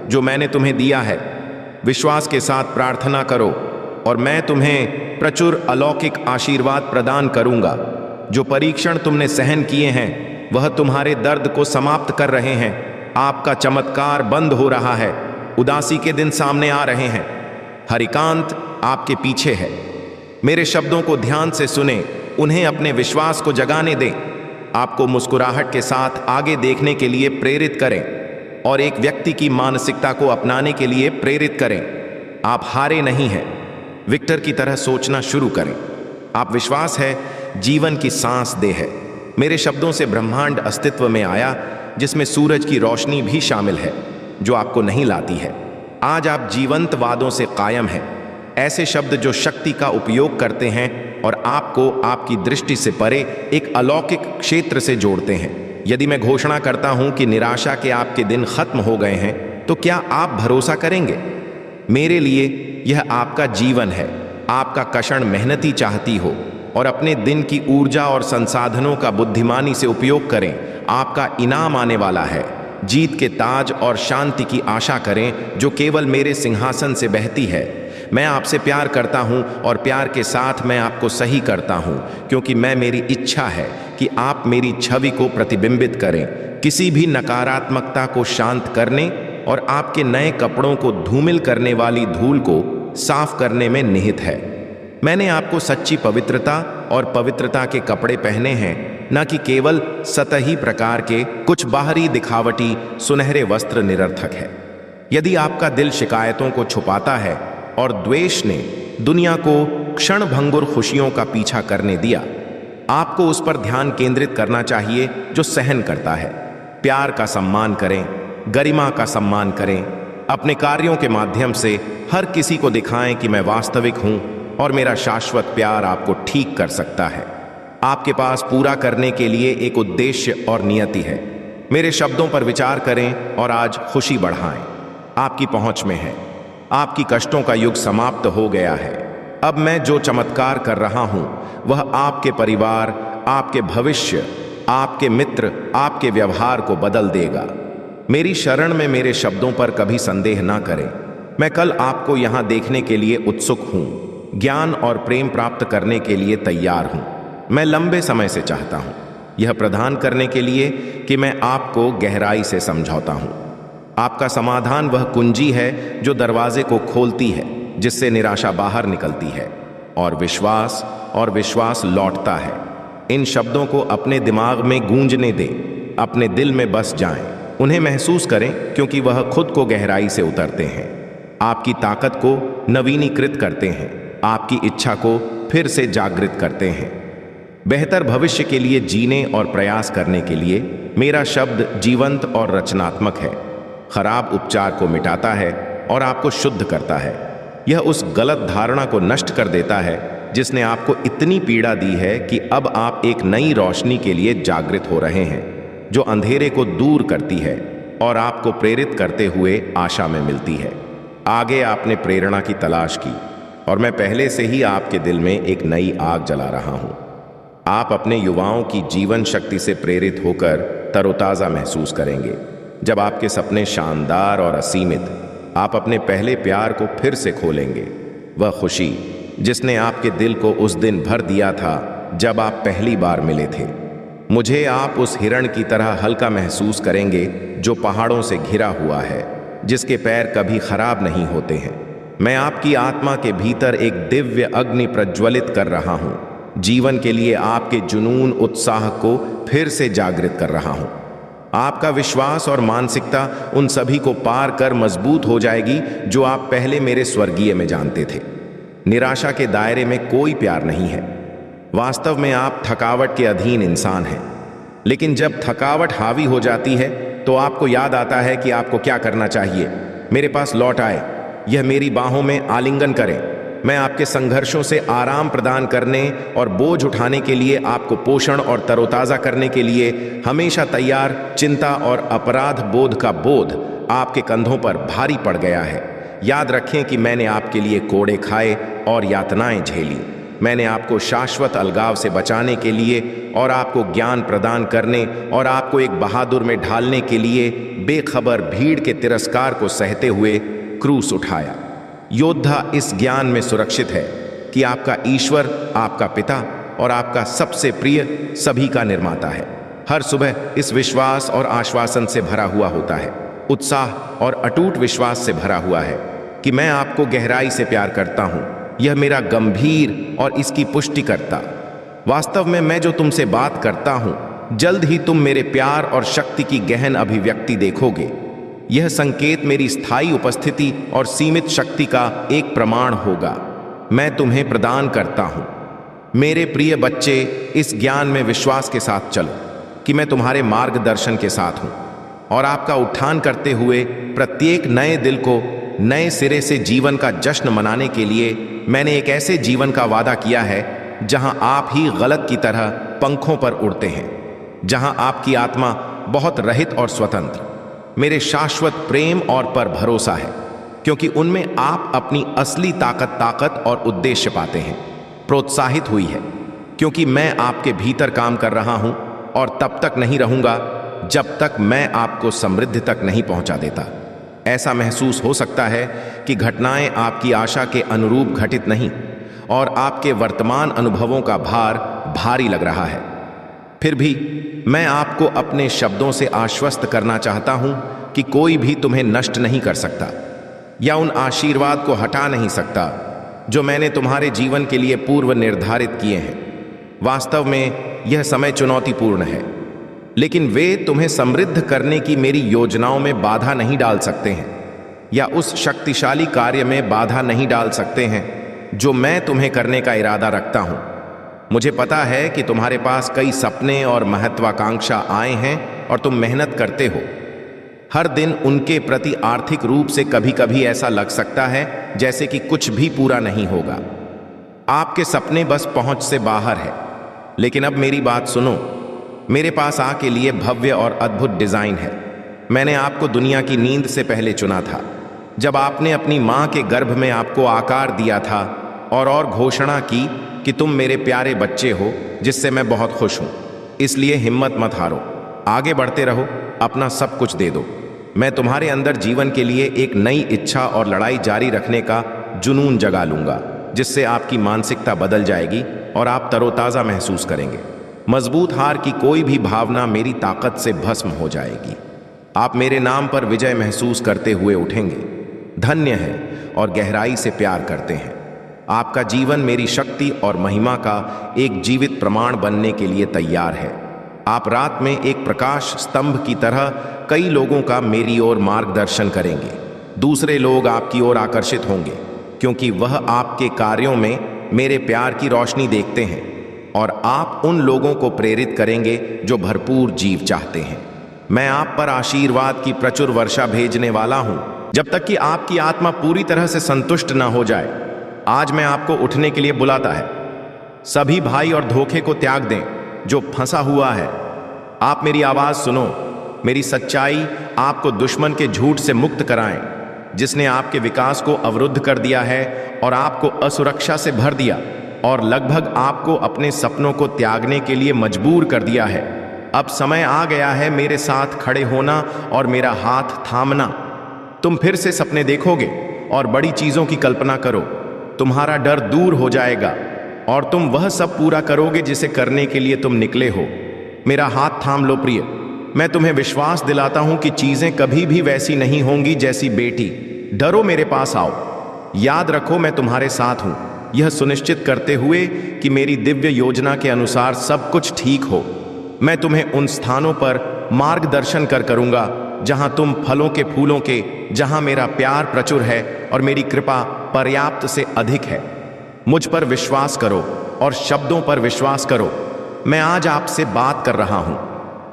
जो मैंने तुम्हें दिया है। विश्वास के साथ प्रार्थना करो और मैं तुम्हें प्रचुर अलौकिक आशीर्वाद प्रदान करूंगा। जो परीक्षण तुमने सहन किए हैं वह तुम्हारे दर्द को समाप्त कर रहे हैं। आपका चमत्कार बंद हो रहा है। उदासी के दिन सामने आ रहे हैं। हरिकांत आपके पीछे है। मेरे शब्दों को ध्यान से सुने, उन्हें अपने विश्वास को जगाने दें। आपको मुस्कुराहट के साथ आगे देखने के लिए प्रेरित करें और एक व्यक्ति की मानसिकता को अपनाने के लिए प्रेरित करें। आप हारे नहीं हैं। विक्टर की तरह सोचना शुरू करें। आप विश्वास है जीवन की सांस दे है। मेरे शब्दों से ब्रह्मांड अस्तित्व में आया, जिसमें सूरज की रोशनी भी शामिल है जो आपको नहीं लाती है। आज आप जीवंत वादों से कायम हैं, ऐसे शब्द जो शक्ति का उपयोग करते हैं और आपको आपकी दृष्टि से परे एक अलौकिक क्षेत्र से जोड़ते हैं। यदि मैं घोषणा करता हूं कि निराशा के आपके दिन खत्म हो गए हैं, तो क्या आप भरोसा करेंगे? मेरे लिए यह आपका जीवन है। आपका कषण मेहनती चाहती हो और अपने दिन की ऊर्जा और संसाधनों का बुद्धिमानी से उपयोग करें। आपका इनाम आने वाला है। जीत के ताज और शांति की आशा करें जो केवल मेरे सिंहासन से बहती है। मैं आपसे प्यार करता हूं और प्यार के साथ मैं आपको सही करता हूं, क्योंकि मेरी इच्छा है कि आप मेरी छवि को प्रतिबिंबित करें, किसी भी नकारात्मकता को शांत करने और आपके नए कपड़ों को धूमिल करने वाली धूल को साफ करने में निहित है। मैंने आपको सच्ची पवित्रता और पवित्रता के कपड़े पहने हैं, न कि केवल सतही प्रकार के कुछ बाहरी दिखावटी सुनहरे वस्त्र निरर्थक है। यदि आपका दिल शिकायतों को छुपाता है और द्वेष ने दुनिया को क्षणभंगुर खुशियों का पीछा करने दिया, आपको उस पर ध्यान केंद्रित करना चाहिए जो सहन करता है। प्यार का सम्मान करें, गरिमा का सम्मान करें। अपने कार्यों के माध्यम से हर किसी को दिखाएं कि मैं वास्तविक हूं और मेरा शाश्वत प्यार आपको ठीक कर सकता है। आपके पास पूरा करने के लिए एक उद्देश्य और नियति है। मेरे शब्दों पर विचार करें और आज खुशी बढ़ाएं। आपकी पहुंच में है। आपकी कष्टों का युग समाप्त हो गया है। अब मैं जो चमत्कार कर रहा हूं वह आपके परिवार, आपके भविष्य, आपके मित्र, आपके व्यवहार को बदल देगा। मेरी शरण में मेरे शब्दों पर कभी संदेह ना करें। मैं कल आपको यहां देखने के लिए उत्सुक हूं, ज्ञान और प्रेम प्राप्त करने के लिए तैयार हूं। मैं लंबे समय से चाहता हूं, यह प्रदान करने के लिए कि मैं आपको गहराई से समझौता हूं। आपका समाधान वह कुंजी है जो दरवाजे को खोलती है, जिससे निराशा बाहर निकलती है और विश्वास लौटता है। इन शब्दों को अपने दिमाग में गूंजने दें, अपने दिल में बस जाएं, उन्हें महसूस करें, क्योंकि वह खुद को गहराई से उतरते हैं, आपकी ताकत को नवीनीकृत करते हैं, आपकी इच्छा को फिर से जागृत करते हैं। बेहतर भविष्य के लिए जीने और प्रयास करने के लिए मेरा शब्द जीवंत और रचनात्मक है। खराब उपचार को मिटाता है और आपको शुद्ध करता है। यह उस गलत धारणा को नष्ट कर देता है जिसने आपको इतनी पीड़ा दी है कि अब आप एक नई रोशनी के लिए जागृत हो रहे हैं, जो अंधेरे को दूर करती है और आपको प्रेरित करते हुए आशा में मिलती है। आगे आपने प्रेरणा की तलाश की और मैं पहले से ही आपके दिल में एक नई आग जला रहा हूं। आप अपने युवाओं की जीवन शक्ति से प्रेरित होकर तरोताज़ा महसूस करेंगे। जब आपके सपने शानदार और असीमित, आप अपने पहले प्यार को फिर से खोलेंगे। वह खुशी जिसने आपके दिल को उस दिन भर दिया था जब आप पहली बार मिले थे। मुझे आप उस हिरण की तरह हल्का महसूस करेंगे जो पहाड़ों से घिरा हुआ है, जिसके पैर कभी खराब नहीं होते हैं। मैं आपकी आत्मा के भीतर एक दिव्य अग्नि प्रज्वलित कर रहा हूं। जीवन के लिए आपके जुनून, उत्साह को फिर से जागृत कर रहा हूं। आपका विश्वास और मानसिकता उन सभी को पार कर मजबूत हो जाएगी जो आप पहले मेरे स्वर्गीय में जानते थे। निराशा के दायरे में कोई प्यार नहीं है। वास्तव में आप थकावट के अधीन इंसान हैं। लेकिन जब थकावट हावी हो जाती है तो आपको याद आता है कि आपको क्या करना चाहिए। मेरे पास लौट आए, यह मेरी बाहों में आलिंगन करें। मैं आपके संघर्षों से आराम प्रदान करने और बोझ उठाने के लिए, आपको पोषण और तरोताज़ा करने के लिए हमेशा तैयार। चिंता और अपराध बोध का बोझ आपके कंधों पर भारी पड़ गया है। याद रखें कि मैंने आपके लिए कोड़े खाए और यातनाएं झेली। मैंने आपको शाश्वत अलगाव से बचाने के लिए और आपको ज्ञान प्रदान करने और आपको एक बहादुर में ढालने के लिए बेखबर भीड़ के तिरस्कार को सहते हुए क्रूस उठाया। योद्धा इस ज्ञान में सुरक्षित है कि आपका ईश्वर, आपका पिता और आपका सबसे प्रिय सभी का निर्माता है। हर सुबह इस विश्वास और आश्वासन से भरा हुआ होता है, उत्साह और अटूट विश्वास से भरा हुआ है कि मैं आपको गहराई से प्यार करता हूं। यह मेरा गंभीर और इसकी पुष्टि करता। वास्तव में मैं जो तुमसे बात करता हूं, जल्द ही तुम मेरे प्यार और शक्ति की गहन अभिव्यक्ति देखोगे। यह संकेत मेरी स्थायी उपस्थिति और सीमित शक्ति का एक प्रमाण होगा। मैं तुम्हें प्रदान करता हूं। मेरे प्रिय बच्चे, इस ज्ञान में विश्वास के साथ चलो कि मैं तुम्हारे मार्गदर्शन के साथ हूं और आपका उत्थान करते हुए प्रत्येक नए दिल को नए सिरे से जीवन का जश्न मनाने के लिए मैंने एक ऐसे जीवन का वादा किया है जहां आप ही गलत की तरह पंखों पर उड़ते हैं, जहां आपकी आत्मा बहुत रहित और स्वतंत्र मेरे शाश्वत प्रेम और पर भरोसा है, क्योंकि उनमें आप अपनी असली ताकत और उद्देश्य पाते हैं। प्रोत्साहित हुई है क्योंकि मैं आपके भीतर काम कर रहा हूं और तब तक नहीं रहूंगा जब तक मैं आपको समृद्धि तक नहीं पहुंचा देता। ऐसा महसूस हो सकता है कि घटनाएं आपकी आशा के अनुरूप घटित नहीं और आपके वर्तमान अनुभवों का भार भारी लग रहा है। फिर भी मैं आपको अपने शब्दों से आश्वस्त करना चाहता हूं कि कोई भी तुम्हें नष्ट नहीं कर सकता या उन आशीर्वाद को हटा नहीं सकता जो मैंने तुम्हारे जीवन के लिए पूर्व निर्धारित किए हैं। वास्तव में यह समय चुनौतीपूर्ण है, लेकिन वे तुम्हें समृद्ध करने की मेरी योजनाओं में बाधा नहीं डाल सकते हैं या उस शक्तिशाली कार्य में बाधा नहीं डाल सकते हैं जो मैं तुम्हें करने का इरादा रखता हूं। मुझे पता है कि तुम्हारे पास कई सपने और महत्वाकांक्षा आए हैं और तुम मेहनत करते हो हर दिन उनके प्रति। आर्थिक रूप से कभी कभी ऐसा लग सकता है जैसे कि कुछ भी पूरा नहीं होगा। आपके सपने बस पहुंच से बाहर है। लेकिन अब मेरी बात सुनो, मेरे पास आके लिए भव्य और अद्भुत डिजाइन है। मैंने आपको दुनिया की नींद से पहले चुना था, जब आपने अपनी मां के गर्भ में आपको आकार दिया था और घोषणा की कि तुम मेरे प्यारे बच्चे हो, जिससे मैं बहुत खुश हूं। इसलिए हिम्मत मत हारो, आगे बढ़ते रहो, अपना सब कुछ दे दो। मैं तुम्हारे अंदर जीवन के लिए एक नई इच्छा और लड़ाई जारी रखने का जुनून जगा लूंगा, जिससे आपकी मानसिकता बदल जाएगी और आप तरोताजा महसूस करेंगे। मजबूत हार की कोई भी भावना मेरी ताकत से भस्म हो जाएगी। आप मेरे नाम पर विजय महसूस करते हुए उठेंगे। धन्य है और गहराई से प्यार करते हैं। आपका जीवन मेरी शक्ति और महिमा का एक जीवित प्रमाण बनने के लिए तैयार है। आप रात में एक प्रकाश स्तंभ की तरह कई लोगों का मेरी ओर मार्गदर्शन करेंगे। दूसरे लोग आपकी ओर आकर्षित होंगे क्योंकि वह आपके कार्यों में मेरे प्यार की रोशनी देखते हैं और आप उन लोगों को प्रेरित करेंगे जो भरपूर जीव चाहते हैं। मैं आप पर आशीर्वाद की प्रचुर वर्षा भेजने वाला हूं जब तक कि आपकी आत्मा पूरी तरह से संतुष्ट न हो जाए। आज मैं आपको उठने के लिए बुलाता है। सभी भाई और धोखे को त्याग दें जो फंसा हुआ है। आप मेरी आवाज सुनो। मेरी सच्चाई आपको दुश्मन के झूठ से मुक्त कराएं, जिसने आपके विकास को अवरुद्ध कर दिया है और आपको असुरक्षा से भर दिया और लगभग आपको अपने सपनों को त्यागने के लिए मजबूर कर दिया है। अब समय आ गया है मेरे साथ खड़े होना और मेरा हाथ थामना। तुम फिर से सपने देखोगे और बड़ी चीजों की कल्पना करो। तुम्हारा डर दूर हो जाएगा और तुम वह सब पूरा करोगे जिसे करने के लिए तुम निकले हो। मेरा हाथ थाम लो प्रिय। मैं तुम्हें विश्वास दिलाता हूं कि चीजें कभी भी वैसी नहीं होंगी जैसी बेटी। डरो, मेरे पास आओ। याद रखो, मैं तुम्हारे साथ हूं, यह सुनिश्चित करते हुए कि मेरी दिव्य योजना के अनुसार सब कुछ ठीक हो। मैं तुम्हें उन स्थानों पर मार्गदर्शन करूंगा जहां तुम फलों के फूलों के, जहां मेरा प्यार प्रचुर है और मेरी कृपा पर्याप्त से अधिक है। मुझ पर विश्वास करो और शब्दों पर विश्वास करो। मैं आज आपसे बात कर रहा हूं।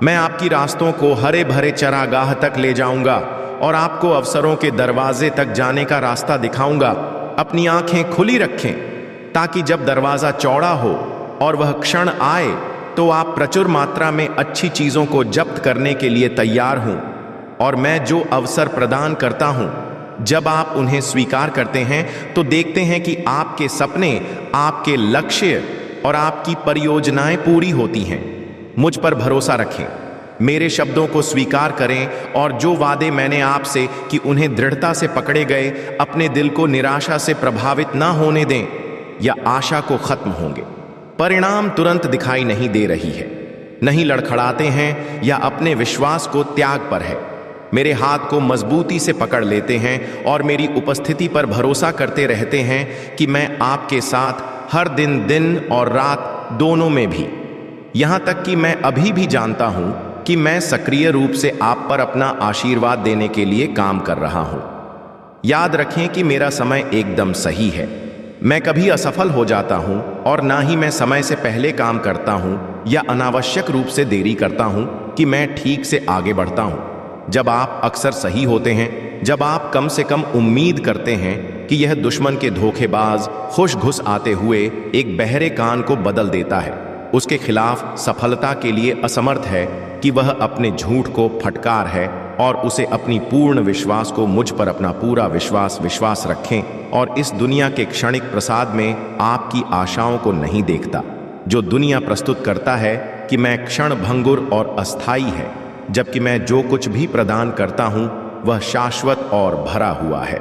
मैं आपकी रास्तों को हरे भरे चरागाह तक ले जाऊंगा और आपको अवसरों के दरवाजे तक जाने का रास्ता दिखाऊंगा। अपनी आंखें खुली रखें ताकि जब दरवाजा चौड़ा हो और वह क्षण आए तो आप प्रचुर मात्रा में अच्छी चीजों को जब्त करने के लिए तैयार हों। और मैं जो अवसर प्रदान करता हूं, जब आप उन्हें स्वीकार करते हैं तो देखते हैं कि आपके सपने, आपके लक्ष्य और आपकी परियोजनाएं पूरी होती हैं। मुझ पर भरोसा रखें, मेरे शब्दों को स्वीकार करें और जो वादे मैंने आपसे कि उन्हें दृढ़ता से पकड़े गए, अपने दिल को निराशा से प्रभावित ना होने दें या आशा को खत्म होंगे। परिणाम तुरंत दिखाई नहीं दे रही है, नहीं लड़खड़ाते हैं या अपने विश्वास को त्याग पर है। मेरे हाथ को मजबूती से पकड़ लेते हैं और मेरी उपस्थिति पर भरोसा करते रहते हैं कि मैं आपके साथ हर दिन, दिन और रात दोनों में भी। यहां तक कि मैं अभी भी जानता हूं कि मैं सक्रिय रूप से आप पर अपना आशीर्वाद देने के लिए काम कर रहा हूं। याद रखें कि मेरा समय एकदम सही है। मैं कभी असफल हो जाता हूं और ना ही मैं समय से पहले काम करता हूं या अनावश्यक रूप से देरी करता हूं कि मैं ठीक से आगे बढ़ता हूं। जब आप अक्सर सही होते हैं, जब आप कम से कम उम्मीद करते हैं कि यह दुश्मन के धोखेबाज खुश घुस आते हुए एक बहरे कान को बदल देता है, उसके खिलाफ सफलता के लिए असमर्थ है कि वह अपने झूठ को फटकार है और उसे अपनी पूर्ण विश्वास को मुझ पर अपना पूरा विश्वास रखें और इस दुनिया के क्षणिक प्रसाद में आपकी आशाओं को नहीं देखता, जो दुनिया प्रस्तुत करता है कि मैं क्षण भंगुर और अस्थायी है, जबकि मैं जो कुछ भी प्रदान करता हूं वह शाश्वत और भरा हुआ है।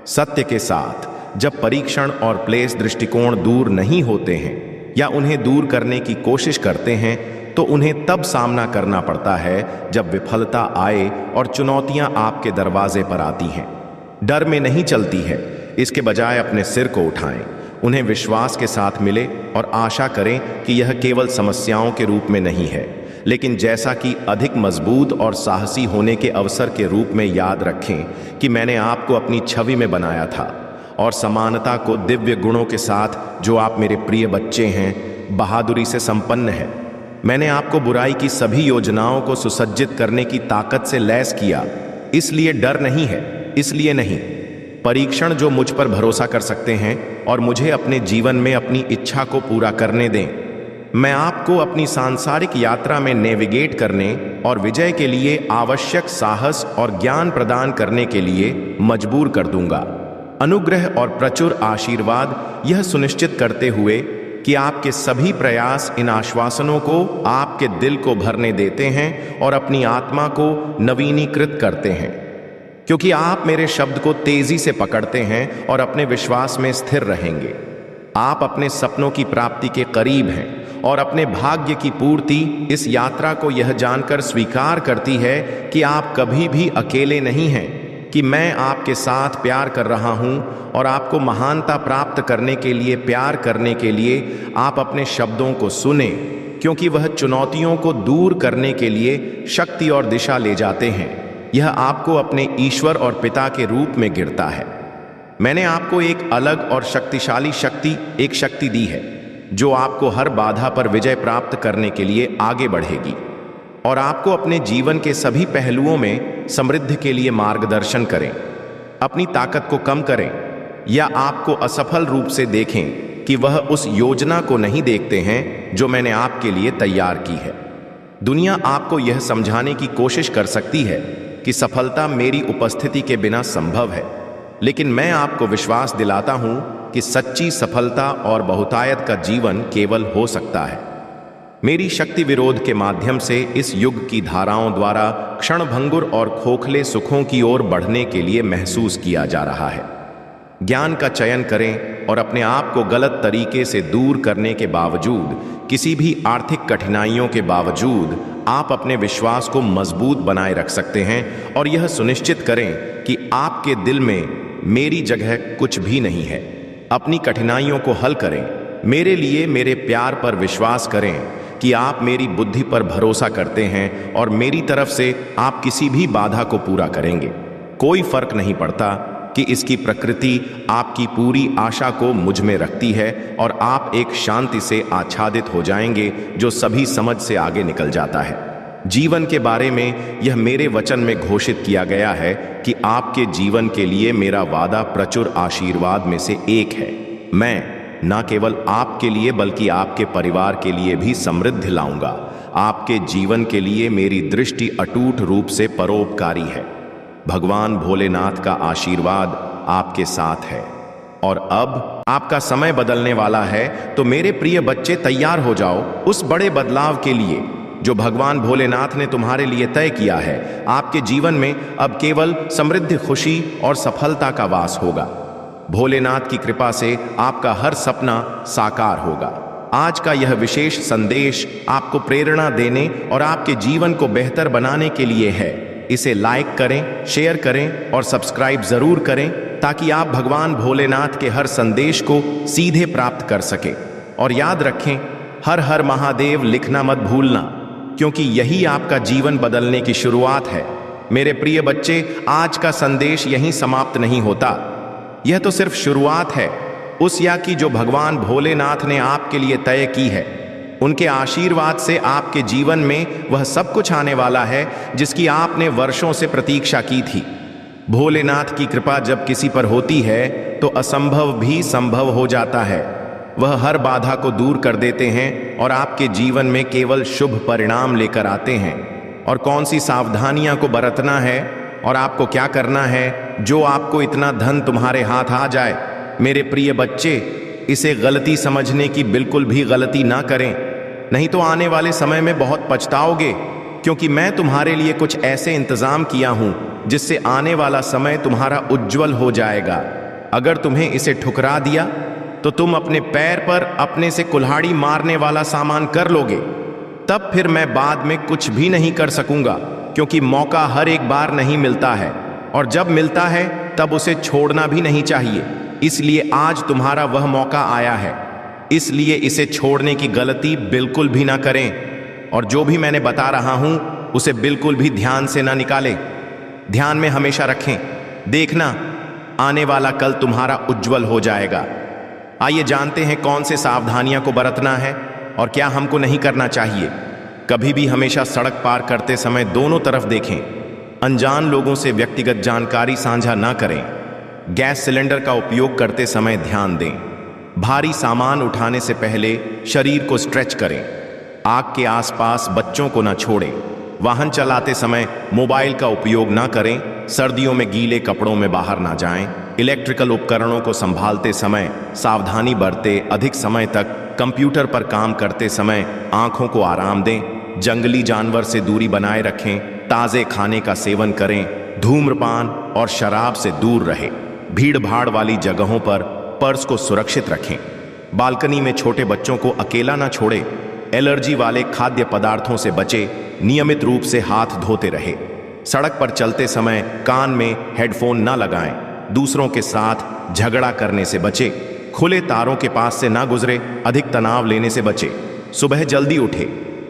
सत्य के साथ जब परीक्षण और क्लेश दृष्टिकोण दूर नहीं होते हैं या उन्हें दूर करने की कोशिश करते हैं तो उन्हें तब सामना करना पड़ता है जब विफलता आए और चुनौतियां आपके दरवाजे पर आती हैं। डर में नहीं चलती है, इसके बजाय अपने सिर को उठाएं, उन्हें विश्वास के साथ मिले और आशा करें कि यह केवल समस्याओं के रूप में नहीं है, लेकिन जैसा कि अधिक मजबूत और साहसी होने के अवसर के रूप में। याद रखें कि मैंने आपको अपनी छवि में बनाया था और समानता को दिव्य गुणों के साथ, जो आप मेरे प्रिय बच्चे हैं, बहादुरी से संपन्न है। मैंने आपको बुराई की सभी योजनाओं को सुसज्जित करने की ताकत से लैस किया। इसलिए डर नहीं है, इसलिए नहीं। परीक्षण जो मुझ पर भरोसा कर सकते हैं और मुझे अपने जीवन में अपनी इच्छा को पूरा करने दें। मैं आपको अपनी सांसारिक यात्रा में नेविगेट करने और विजय के लिए आवश्यक साहस और ज्ञान प्रदान करने के लिए मजबूर कर दूंगा। अनुग्रह और प्रचुर आशीर्वाद यह सुनिश्चित करते हुए कि आपके सभी प्रयास इन आश्वासनों को आपके दिल को भरने देते हैं और अपनी आत्मा को नवीनीकृत करते हैं, क्योंकि आप मेरे शब्द को तेजी से पकड़ते हैं और अपने विश्वास में स्थिर रहेंगे। आप अपने सपनों की प्राप्ति के करीब हैं और अपने भाग्य की पूर्ति इस यात्रा को यह जानकर स्वीकार करती है कि आप कभी भी अकेले नहीं हैं, कि मैं आपके साथ प्यार कर रहा हूं और आपको महानता प्राप्त करने के लिए, प्यार करने के लिए आप अपने शब्दों को सुने, क्योंकि वह चुनौतियों को दूर करने के लिए शक्ति और दिशा ले जाते हैं। यह आपको अपने ईश्वर और पिता के रूप में गिरता है। मैंने आपको एक अलग और शक्तिशाली शक्ति दी है, जो आपको हर बाधा पर विजय प्राप्त करने के लिए आगे बढ़ेगी और आपको अपने जीवन के सभी पहलुओं में समृद्धि के लिए मार्गदर्शन करें। अपनी ताकत को कम करें या आपको असफल रूप से देखें कि वह उस योजना को नहीं देखते हैं जो मैंने आपके लिए तैयार की है। दुनिया आपको यह समझाने की कोशिश कर सकती है कि सफलता मेरी उपस्थिति के बिना संभव है, लेकिन मैं आपको विश्वास दिलाता हूं कि सच्ची सफलता और बहुतायत का जीवन केवल हो सकता है मेरी शक्ति विरोध के माध्यम से इस युग की धाराओं द्वारा क्षणभंगुर और खोखले सुखों की ओर बढ़ने के लिए महसूस किया जा रहा है। ज्ञान का चयन करें और अपने आप को गलत तरीके से दूर करने के बावजूद, किसी भी आर्थिक कठिनाइयों के बावजूद, आप अपने विश्वास को मजबूत बनाए रख सकते हैं और यह सुनिश्चित करें कि आपके दिल में मेरी जगह कुछ भी नहीं है। अपनी कठिनाइयों को हल करें, मेरे लिए मेरे प्यार पर विश्वास करें कि आप मेरी बुद्धि पर भरोसा करते हैं और मेरी तरफ से आप किसी भी बाधा को पूरा करेंगे। कोई फर्क नहीं पड़ता कि इसकी प्रकृति आपकी पूरी आशा को मुझ में रखती है और आप एक शांति से आच्छादित हो जाएंगे जो सभी समझ से आगे निकल जाता है। जीवन के बारे में यह मेरे वचन में घोषित किया गया है कि आपके जीवन के लिए मेरा वादा प्रचुर आशीर्वाद में से एक है। मैं न केवल आपके लिए बल्कि आपके परिवार के लिए भी समृद्धि लाऊंगा। आपके जीवन के लिए मेरी दृष्टि अटूट रूप से परोपकारी है। भगवान भोलेनाथ का आशीर्वाद आपके साथ है। और अब आपका समय बदलने वाला है, तो मेरे प्रिय बच्चे तैयार हो जाओ उस बड़े बदलाव के लिए जो भगवान भोलेनाथ ने तुम्हारे लिए तय किया है। आपके जीवन में अब केवल समृद्धि, खुशी और सफलता का वास होगा। भोलेनाथ की कृपा से आपका हर सपना साकार होगा। आज का यह विशेष संदेश आपको प्रेरणा देने और आपके जीवन को बेहतर बनाने के लिए है। इसे लाइक करें, शेयर करें और सब्सक्राइब जरूर करें ताकि आप भगवान भोलेनाथ के हर संदेश को सीधे प्राप्त कर सकें। और याद रखें, हर हर महादेव लिखना मत भूलना, क्योंकि यही आपका जीवन बदलने की शुरुआत है। मेरे प्रिय बच्चे, आज का संदेश यहीं समाप्त नहीं होता। यह तो सिर्फ शुरुआत है उस यात्रा की जो भगवान भोलेनाथ ने आपके लिए तय की है। उनके आशीर्वाद से आपके जीवन में वह सब कुछ आने वाला है जिसकी आपने वर्षों से प्रतीक्षा की थी। भोलेनाथ की कृपा जब किसी पर होती है तो असंभव भी संभव हो जाता है। वह हर बाधा को दूर कर देते हैं और आपके जीवन में केवल शुभ परिणाम लेकर आते हैं। और कौन सी सावधानियां को बरतना है और आपको क्या करना है जो आपको इतना धन तुम्हारे हाथ आ जाए। मेरे प्रिय बच्चे, इसे गलती समझने की बिल्कुल भी गलती ना करें, नहीं तो आने वाले समय में बहुत पछताओगे, क्योंकि मैं तुम्हारे लिए कुछ ऐसे इंतजाम किया हूं जिससे आने वाला समय तुम्हारा उज्जवल हो जाएगा। अगर तुम्हें इसे ठुकरा दिया तो तुम अपने पैर पर अपने से कुल्हाड़ी मारने वाला सामान कर लोगे। तब फिर मैं बाद में कुछ भी नहीं कर सकूंगा, क्योंकि मौका हर एक बार नहीं मिलता है और जब मिलता है तब उसे छोड़ना भी नहीं चाहिए। इसलिए आज तुम्हारा वह मौका आया है, इसलिए इसे छोड़ने की गलती बिल्कुल भी ना करें। और जो भी मैंने बता रहा हूं उसे बिल्कुल भी ध्यान से ना निकालें, ध्यान में हमेशा रखें। देखना, आने वाला कल तुम्हारा उज्जवल हो जाएगा। आइए जानते हैं कौन से सावधानियां को बरतना है और क्या हमको नहीं करना चाहिए। कभी भी हमेशा सड़क पार करते समय दोनों तरफ देखें। अनजान लोगों से व्यक्तिगत जानकारी साझा ना करें। गैस सिलेंडर का उपयोग करते समय ध्यान दें। भारी सामान उठाने से पहले शरीर को स्ट्रेच करें। आग के आसपास बच्चों को न छोड़ें। वाहन चलाते समय मोबाइल का उपयोग ना करें। सर्दियों में गीले कपड़ों में बाहर ना जाएं। इलेक्ट्रिकल उपकरणों को संभालते समय सावधानी बरतें। अधिक समय तक कंप्यूटर पर काम करते समय आंखों को आराम दें। जंगली जानवर से दूरी बनाए रखें। ताज़े खाने का सेवन करें। धूम्रपान और शराब से दूर रहें। भीड़ भाड़ वाली जगहों पर पर्स को सुरक्षित रखें। बालकनी में छोटे बच्चों को अकेला ना छोड़ें। एलर्जी वाले खाद्य पदार्थों से बचें। नियमित रूप से हाथ धोते रहें। सड़क पर चलते समय कान में हेडफोन ना लगाएं। दूसरों के साथ झगड़ा करने से बचें। खुले तारों के पास से ना गुजरे। अधिक तनाव लेने से बचें। सुबह जल्दी उठें।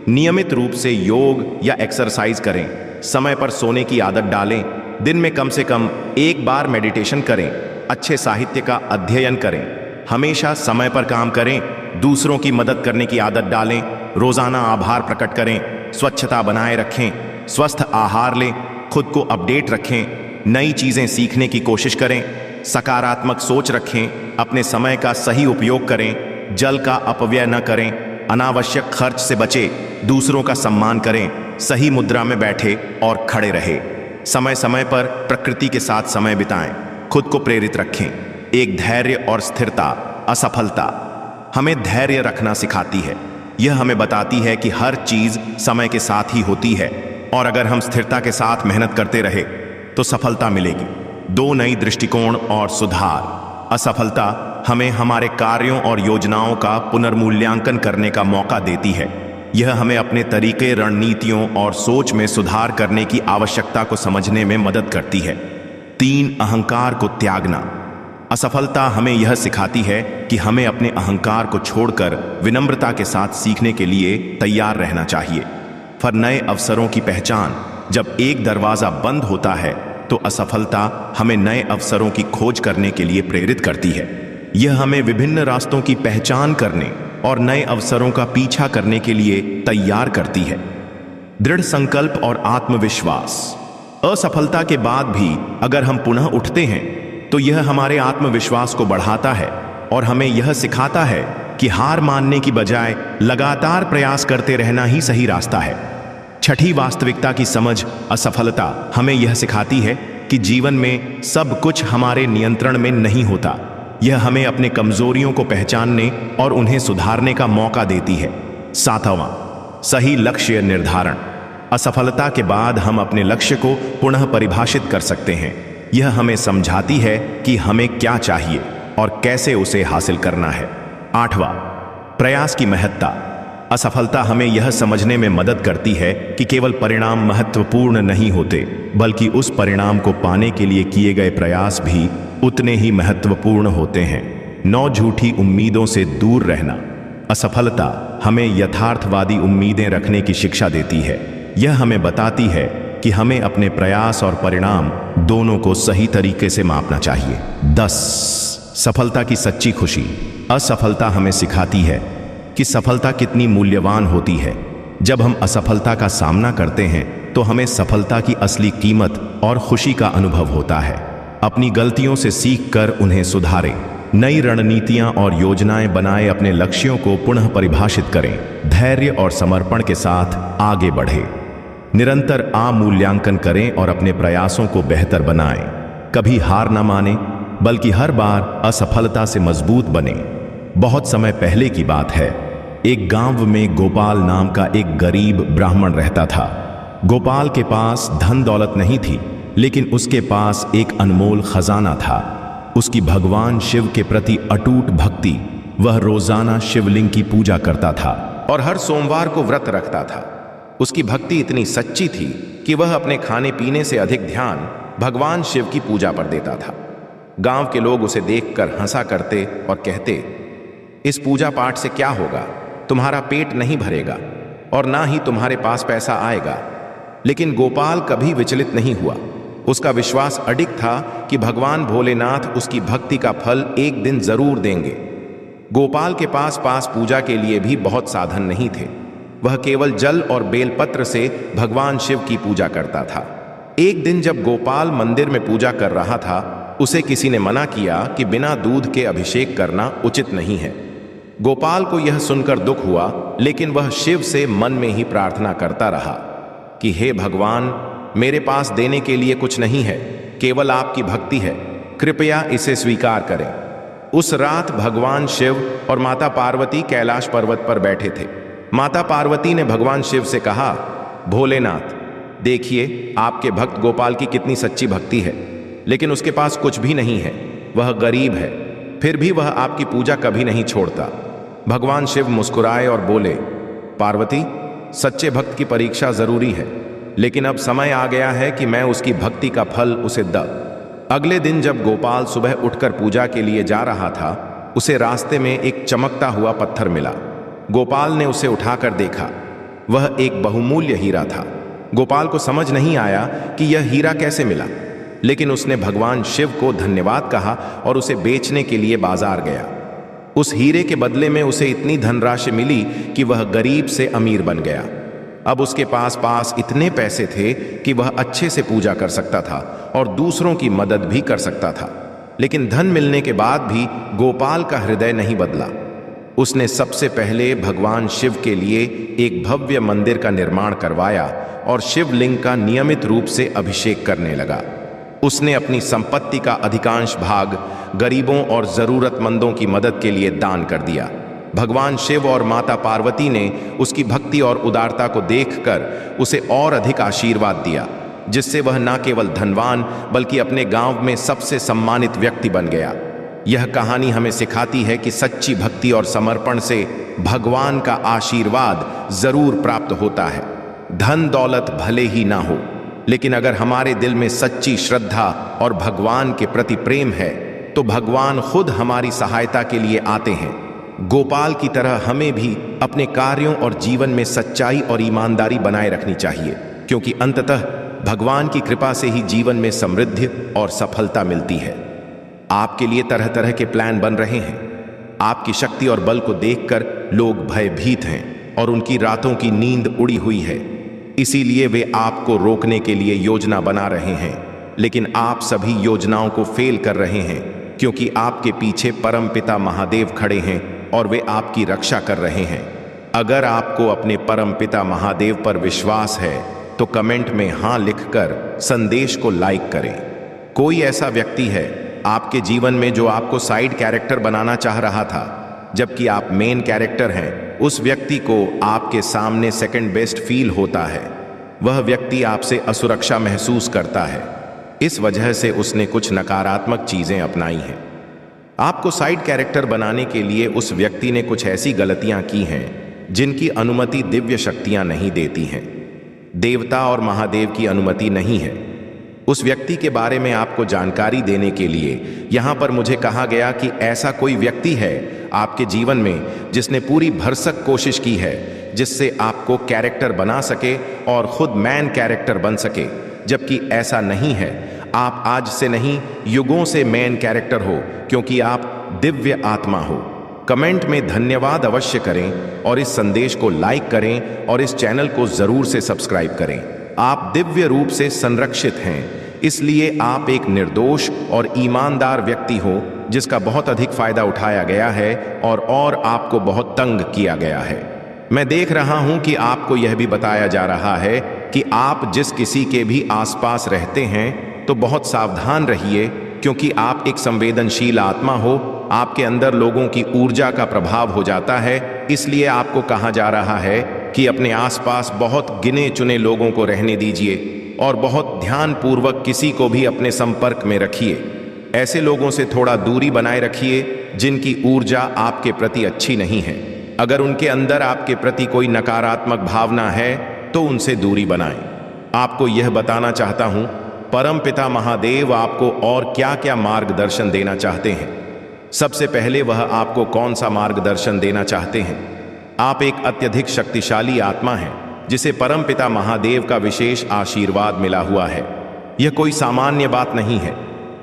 नियमित रूप से योग या एक्सरसाइज करें। समय पर सोने की आदत डालें। दिन में कम से कम एक बार मेडिटेशन करें। अच्छे साहित्य का अध्ययन करें। हमेशा समय पर काम करें। दूसरों की मदद करने की आदत डालें। रोजाना आभार प्रकट करें। स्वच्छता बनाए रखें। स्वस्थ आहार लें। खुद को अपडेट रखें। नई चीजें सीखने की कोशिश करें। सकारात्मक सोच रखें। अपने समय का सही उपयोग करें। जल का अपव्यय न करें। अनावश्यक खर्च से बचें। दूसरों का सम्मान करें। सही मुद्रा में बैठे और खड़े रहे। समय समय पर प्रकृति के साथ समय बिताएं। खुद को प्रेरित रखें। एक धैर्य और स्थिरता। असफलता हमें धैर्य रखना सिखाती है। यह हमें बताती है कि हर चीज समय के साथ ही होती है और अगर हम स्थिरता के साथ मेहनत करते रहे तो सफलता मिलेगी। दो नई दृष्टिकोण और सुधार। असफलता हमें हमारे कार्यों और योजनाओं का पुनर्मूल्यांकन करने का मौका देती है। यह हमें अपने तरीके, रणनीतियों और सोच में सुधार करने की आवश्यकता को समझने में मदद करती है। 3 अहंकार को त्यागना। असफलता हमें यह सिखाती है कि हमें अपने अहंकार को छोड़कर विनम्रता के साथ सीखने के लिए तैयार रहना चाहिए। फिर नए अवसरों की पहचान। जब एक दरवाजा बंद होता है तो असफलता हमें नए अवसरों की खोज करने के लिए प्रेरित करती है। यह हमें विभिन्न रास्तों की पहचान करने और नए अवसरों का पीछा करने के लिए तैयार करती है। दृढ़ संकल्प और आत्मविश्वास। असफलता के बाद भी अगर हम पुनः उठते हैं तो यह हमारे आत्मविश्वास को बढ़ाता है और हमें यह सिखाता है कि हार मानने की बजाय लगातार प्रयास करते रहना ही सही रास्ता है। छठी वास्तविकता की समझ। असफलता हमें यह सिखाती है कि जीवन में सब कुछ हमारे नियंत्रण में नहीं होता। यह हमें अपने कमजोरियों को पहचानने और उन्हें सुधारने का मौका देती है। सातवां, सही लक्ष्य निर्धारण। असफलता के बाद हम अपने लक्ष्य को पुनः परिभाषित कर सकते हैं। यह हमें समझाती है कि हमें क्या चाहिए और कैसे उसे हासिल करना है। आठवां, प्रयास की महत्ता। असफलता हमें यह समझने में मदद करती है कि केवल परिणाम महत्वपूर्ण नहीं होते, बल्कि उस परिणाम को पाने के लिए किए गए प्रयास भी उतने ही महत्वपूर्ण होते हैं। 9, झूठी उम्मीदों से दूर रहना। असफलता हमें यथार्थवादी उम्मीदें रखने की शिक्षा देती है। यह हमें बताती है कि हमें अपने प्रयास और परिणाम दोनों को सही तरीके से मापना चाहिए। 10, सफलता की सच्ची खुशी। असफलता हमें सिखाती है कि सफलता कितनी मूल्यवान होती है। जब हम असफलता का सामना करते हैं तो हमें सफलता की असली कीमत और खुशी का अनुभव होता है। अपनी गलतियों से सीखकर उन्हें सुधारें, नई रणनीतियां और योजनाएं बनाए, अपने लक्ष्यों को पुनः परिभाषित करें, धैर्य और समर्पण के साथ आगे बढ़ें। निरंतर आमूल्यांकन करें और अपने प्रयासों को बेहतर बनाएं। कभी हार न मानें, बल्कि हर बार असफलता से मजबूत बने। बहुत समय पहले की बात है। एक गांव में गोपाल नाम का एक गरीब ब्राह्मण रहता था। गोपाल के पास धन दौलत नहीं थी, लेकिन उसके पास एक अनमोल खजाना था। उसकी भगवान शिव के प्रति अटूट भक्ति। वह रोजाना शिवलिंग की पूजा करता था और हर सोमवार को व्रत रखता था। उसकी भक्ति इतनी सच्ची थी कि वह अपने खाने पीने से अधिक ध्यान भगवान शिव की पूजा पर देता था। गांव के लोग उसे देखकर हंसा करते और कहते, इस पूजा पाठ से क्या होगा? तुम्हारा पेट नहीं भरेगा और ना ही तुम्हारे पास पैसा आएगा। लेकिन गोपाल कभी विचलित नहीं हुआ। उसका विश्वास अडिग था कि भगवान भोलेनाथ उसकी भक्ति का फल एक दिन जरूर देंगे। गोपाल के पास पूजा के लिए भी बहुत साधन नहीं थे। वह केवल जल और बेलपत्र से भगवान शिव की पूजा करता था। एक दिन जब गोपाल मंदिर में पूजा कर रहा था, उसे किसी ने मना किया कि बिना दूध के अभिषेक करना उचित नहीं है। गोपाल को यह सुनकर दुख हुआ, लेकिन वह शिव से मन में ही प्रार्थना करता रहा कि हे भगवान, मेरे पास देने के लिए कुछ नहीं है, केवल आपकी भक्ति है, कृपया इसे स्वीकार करें। उस रात भगवान शिव और माता पार्वती कैलाश पर्वत पर बैठे थे। माता पार्वती ने भगवान शिव से कहा, भोलेनाथ, देखिए आपके भक्त गोपाल की कितनी सच्ची भक्ति है, लेकिन उसके पास कुछ भी नहीं है। वह गरीब है, फिर भी वह आपकी पूजा कभी नहीं छोड़ता। भगवान शिव मुस्कुराए और बोले, पार्वती, सच्चे भक्त की परीक्षा जरूरी है, लेकिन अब समय आ गया है कि मैं उसकी भक्ति का फल उसे द। अगले दिन जब गोपाल सुबह उठकर पूजा के लिए जा रहा था, उसे रास्ते में एक चमकता हुआ पत्थर मिला। गोपाल ने उसे उठाकर देखा। वह एक बहुमूल्य हीरा था। गोपाल को समझ नहीं आया कि यह हीरा कैसे मिला, लेकिन उसने भगवान शिव को धन्यवाद कहा और उसे बेचने के लिए बाजार गया। उस हीरे के बदले में उसे इतनी धनराशि मिली कि वह गरीब से अमीर बन गया। अब उसके पास इतने पैसे थे कि वह अच्छे से पूजा कर सकता था और दूसरों की मदद भी कर सकता था। लेकिन धन मिलने के बाद भी गोपाल का हृदय नहीं बदला। उसने सबसे पहले भगवान शिव के लिए एक भव्य मंदिर का निर्माण करवाया और शिवलिंग का नियमित रूप से अभिषेक करने लगा। उसने अपनी संपत्ति का अधिकांश भाग गरीबों और जरूरतमंदों की मदद के लिए दान कर दिया। भगवान शिव और माता पार्वती ने उसकी भक्ति और उदारता को देखकर उसे और अधिक आशीर्वाद दिया, जिससे वह न केवल धनवान बल्कि अपने गांव में सबसे सम्मानित व्यक्ति बन गया। यह कहानी हमें सिखाती है कि सच्ची भक्ति और समर्पण से भगवान का आशीर्वाद जरूर प्राप्त होता है। धन दौलत भले ही ना हो, लेकिन अगर हमारे दिल में सच्ची श्रद्धा और भगवान के प्रति प्रेम है तो भगवान खुद हमारी सहायता के लिए आते हैं। गोपाल की तरह हमें भी अपने कार्यों और जीवन में सच्चाई और ईमानदारी बनाए रखनी चाहिए, क्योंकि अंततः भगवान की कृपा से ही जीवन में समृद्धि और सफलता मिलती है। आपके लिए तरह तरह के प्लान बन रहे हैं। आपकी शक्ति और बल को देखकर लोग भयभीत हैं और उनकी रातों की नींद उड़ी हुई है। इसीलिए वे आपको रोकने के लिए योजना बना रहे हैं, लेकिन आप सभी योजनाओं को फेल कर रहे हैं, क्योंकि आपके पीछे परमपिता महादेव खड़े हैं और वे आपकी रक्षा कर रहे हैं। अगर आपको अपने परमपिता महादेव पर विश्वास है तो कमेंट में हाँ लिखकर संदेश को लाइक करें। कोई ऐसा व्यक्ति है आपके जीवन में जो आपको साइड कैरेक्टर बनाना चाह रहा था, जबकि आप मेन कैरेक्टर हैं। उस व्यक्ति को आपके सामने सेकंड बेस्ट फील होता है। वह व्यक्ति आपसे असुरक्षा महसूस करता है, इस वजह से उसने कुछ नकारात्मक चीजें अपनाई हैं। आपको साइड कैरेक्टर बनाने के लिए उस व्यक्ति ने कुछ ऐसी गलतियां की हैं जिनकी अनुमति दिव्य शक्तियां नहीं देती हैं। देवता और महादेव की अनुमति नहीं है। उस व्यक्ति के बारे में आपको जानकारी देने के लिए यहां पर मुझे कहा गया कि ऐसा कोई व्यक्ति है आपके जीवन में जिसने पूरी भरसक कोशिश की है जिससे आपको कैरेक्टर बना सके और खुद मैन कैरेक्टर बन सके, जबकि ऐसा नहीं है। आप आज से नहीं, युगों से मैन कैरेक्टर हो, क्योंकि आप दिव्य आत्मा हो। कमेंट में धन्यवाद अवश्य करें और इस संदेश को लाइक करें और इस चैनल को जरूर से सब्सक्राइब करें। आप दिव्य रूप से संरक्षित हैं, इसलिए आप एक निर्दोष और ईमानदार व्यक्ति हो जिसका बहुत अधिक फायदा उठाया गया है और आपको बहुत तंग किया गया है। मैं देख रहा हूं कि आपको यह भी बताया जा रहा है कि आप जिस किसी के भी आसपास रहते हैं तो बहुत सावधान रहिए, क्योंकि आप एक संवेदनशील आत्मा हो। आपके अंदर लोगों की ऊर्जा का प्रभाव हो जाता है, इसलिए आपको कहा जा रहा है कि अपने आसपास बहुत गिने चुने लोगों को रहने दीजिए और बहुत ध्यानपूर्वक किसी को भी अपने संपर्क में रखिए। ऐसे लोगों से थोड़ा दूरी बनाए रखिए जिनकी ऊर्जा आपके प्रति अच्छी नहीं है। अगर उनके अंदर आपके प्रति कोई नकारात्मक भावना है तो उनसे दूरी बनाएं। आपको यह बताना चाहता हूं, परमपिता महादेव आपको और क्या क्या मार्गदर्शन देना चाहते हैं। सबसे पहले वह आपको कौन सा मार्गदर्शन देना चाहते हैं। आप एक अत्यधिक शक्तिशाली आत्मा हैं जिसे परमपिता महादेव का विशेष आशीर्वाद मिला हुआ है। यह कोई सामान्य बात नहीं है।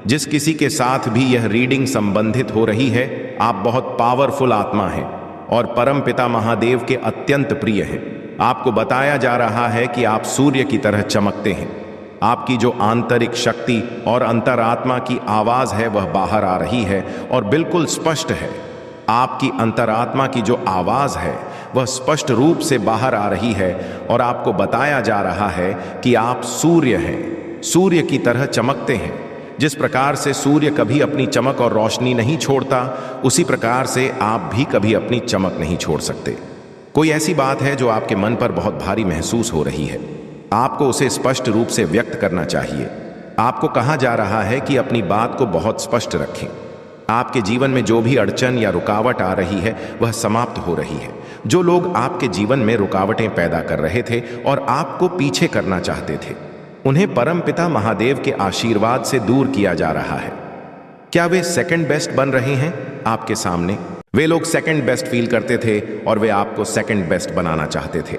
जिस किसी के साथ भी यह रीडिंग संबंधित हो रही है, आप बहुत पावरफुल आत्मा हैं और परमपिता महादेव के अत्यंत प्रिय हैं। आपको बताया जा रहा है कि आप सूर्य की तरह चमकते हैं। आपकी जो आंतरिक शक्ति और अंतरात्मा की आवाज है वह बाहर आ रही है और बिल्कुल स्पष्ट है। आपकी अंतरात्मा की जो आवाज है वह स्पष्ट रूप से बाहर आ रही है और आपको बताया जा रहा है कि आप सूर्य हैं, सूर्य की तरह चमकते हैं। जिस प्रकार से सूर्य कभी अपनी चमक और रोशनी नहीं छोड़ता, उसी प्रकार से आप भी कभी अपनी चमक नहीं छोड़ सकते। कोई ऐसी बात है जो आपके मन पर बहुत भारी महसूस हो रही है, आपको उसे स्पष्ट रूप से व्यक्त करना चाहिए। आपको कहा जा रहा है कि अपनी बात को बहुत स्पष्ट रखें। आपके जीवन में जो भी अड़चन या रुकावट आ रही है वह समाप्त हो रही है। जो लोग आपके जीवन में रुकावटें पैदा कर रहे थे और आपको पीछे करना चाहते थे, उन्हें परमपिता महादेव के आशीर्वाद से दूर किया जा रहा है। क्या वे सेकंड बेस्ट बन रहे हैं आपके सामने? वे लोग सेकंड बेस्ट फील करते थे और वे आपको सेकंड बेस्ट बनाना चाहते थे,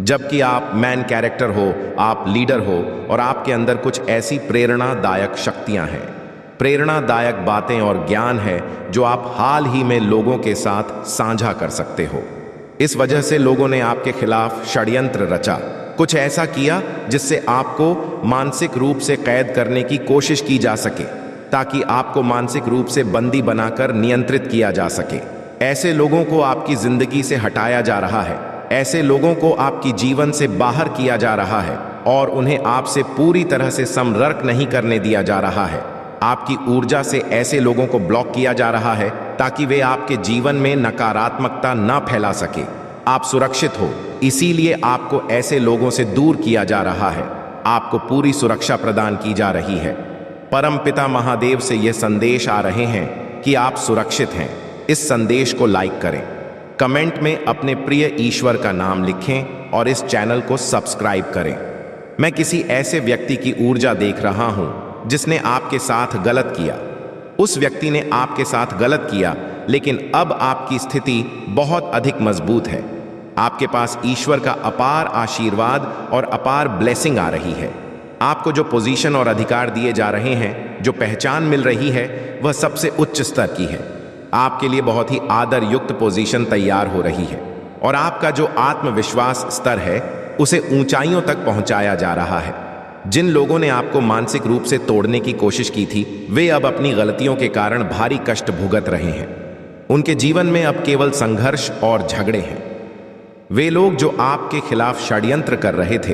जबकि आप मैन कैरेक्टर हो, आप लीडर हो और आपके अंदर कुछ ऐसी प्रेरणादायक शक्तियां हैं, प्रेरणादायक बातें और ज्ञान है जो आप हाल ही में लोगों के साथ साझा कर सकते हो। इस वजह से लोगों ने आपके खिलाफ षड्यंत्र रचा, कुछ ऐसा किया जिससे आपको मानसिक रूप से कैद करने की कोशिश की जा सके, ताकि आपको मानसिक रूप से बंदी बनाकर नियंत्रित किया जा सके। ऐसे लोगों को आपकी जिंदगी से हटाया जा रहा है, ऐसे लोगों को आपकी जीवन से बाहर किया जा रहा है और उन्हें आपसे पूरी तरह से संपर्क नहीं करने दिया जा रहा है। आपकी ऊर्जा से ऐसे लोगों को ब्लॉक किया जा रहा है ताकि वे आपके जीवन में नकारात्मकता ना फैला सके। आप सुरक्षित हो, इसीलिए आपको ऐसे लोगों से दूर किया जा रहा है। आपको पूरी सुरक्षा प्रदान की जा रही है। परमपिता महादेव से यह संदेश आ रहे हैं कि आप सुरक्षित हैं। इस संदेश को लाइक करें, कमेंट में अपने प्रिय ईश्वर का नाम लिखें और इस चैनल को सब्सक्राइब करें। मैं किसी ऐसे व्यक्ति की ऊर्जा देख रहा हूं जिसने आपके साथ गलत किया। उस व्यक्ति ने आपके साथ गलत किया, लेकिन अब आपकी स्थिति बहुत अधिक मजबूत है। आपके पास ईश्वर का अपार आशीर्वाद और अपार ब्लेसिंग आ रही है। आपको जो पोजीशन और अधिकार दिए जा रहे हैं, जो पहचान मिल रही है, वह सबसे उच्च स्तर की है। आपके लिए बहुत ही आदर युक्त पोजीशन तैयार हो रही है और आपका जो आत्मविश्वास स्तर है उसे ऊंचाइयों तक पहुंचाया जा रहा है। जिन लोगों ने आपको मानसिक रूप से तोड़ने की कोशिश की थी, वे अब अपनी गलतियों के कारण भारी कष्ट भुगत रहे हैं। उनके जीवन में अब केवल संघर्ष और झगड़े हैं। वे लोग जो आपके खिलाफ षड्यंत्र कर रहे थे,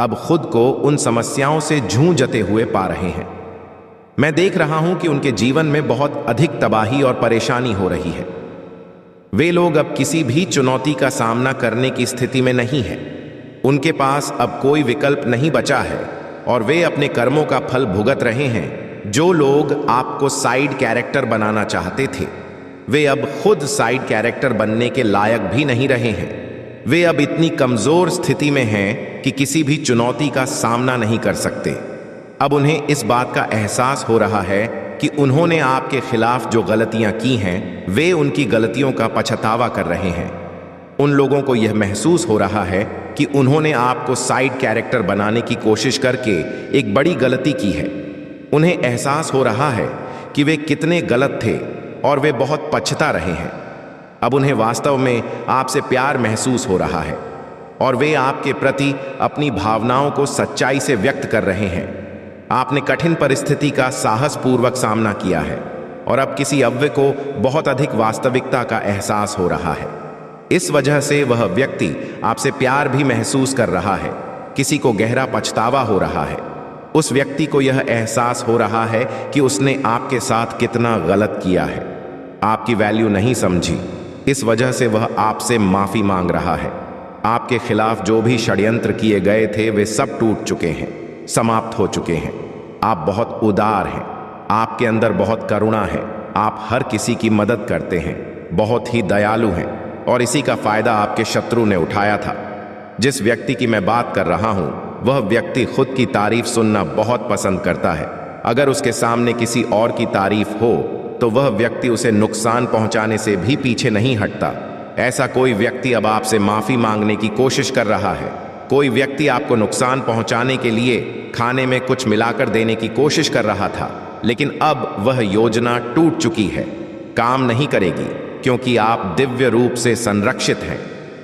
अब खुद को उन समस्याओं से जूझते हुए पा रहे हैं। मैं देख रहा हूं कि उनके जीवन में बहुत अधिक तबाही और परेशानी हो रही है। वे लोग अब किसी भी चुनौती का सामना करने की स्थिति में नहीं है। उनके पास अब कोई विकल्प नहीं बचा है और वे अपने कर्मों का फल भुगत रहे हैं। जो लोग आपको साइड कैरेक्टर बनाना चाहते थे, वे अब खुद साइड कैरेक्टर बनने के लायक भी नहीं रहे हैं। वे अब इतनी कमजोर स्थिति में हैं कि किसी भी चुनौती का सामना नहीं कर सकते। अब उन्हें इस बात का एहसास हो रहा है कि उन्होंने आपके खिलाफ जो गलतियां की हैं, वे उनकी गलतियों का पछतावा कर रहे हैं। उन लोगों को यह महसूस हो रहा है कि उन्होंने आपको साइड कैरेक्टर बनाने की कोशिश करके एक बड़ी गलती की है। उन्हें एहसास हो रहा है कि वे कितने गलत थे और वे बहुत पछता रहे हैं। अब उन्हें वास्तव में आपसे प्यार महसूस हो रहा है और वे आपके प्रति अपनी भावनाओं को सच्चाई से व्यक्त कर रहे हैं। आपने कठिन परिस्थिति का साहसपूर्वक सामना किया है और अब किसी अव्यय को बहुत अधिक वास्तविकता का एहसास हो रहा है। इस वजह से वह व्यक्ति आपसे प्यार भी महसूस कर रहा है। किसी को गहरा पछतावा हो रहा है। उस व्यक्ति को यह एहसास हो रहा है कि उसने आपके साथ कितना गलत किया है, आपकी वैल्यू नहीं समझी। इस वजह से वह आपसे माफी मांग रहा है। आपके खिलाफ जो भी षड्यंत्र किए गए थे, वे सब टूट चुके हैं, समाप्त हो चुके हैं। आप बहुत उदार हैं, आपके अंदर बहुत करुणा है, आप हर किसी की मदद करते हैं, बहुत ही दयालु हैं और इसी का फायदा आपके शत्रु ने उठाया था। जिस व्यक्ति की मैं बात कर रहा हूं, वह व्यक्ति खुद की तारीफ सुनना बहुत पसंद करता है। अगर उसके सामने किसी और की तारीफ हो तो वह व्यक्ति उसे नुकसान पहुंचाने से भी पीछे नहीं हटता। ऐसा कोई व्यक्ति अब आपसे माफी मांगने की कोशिश कर रहा है। कोई व्यक्ति आपको नुकसान पहुंचाने के लिए खाने में कुछ मिलाकर देने की कोशिश कर रहा था, लेकिन अब वह योजना टूट चुकी है, काम नहीं करेगी, क्योंकि आप दिव्य रूप से संरक्षित हैं।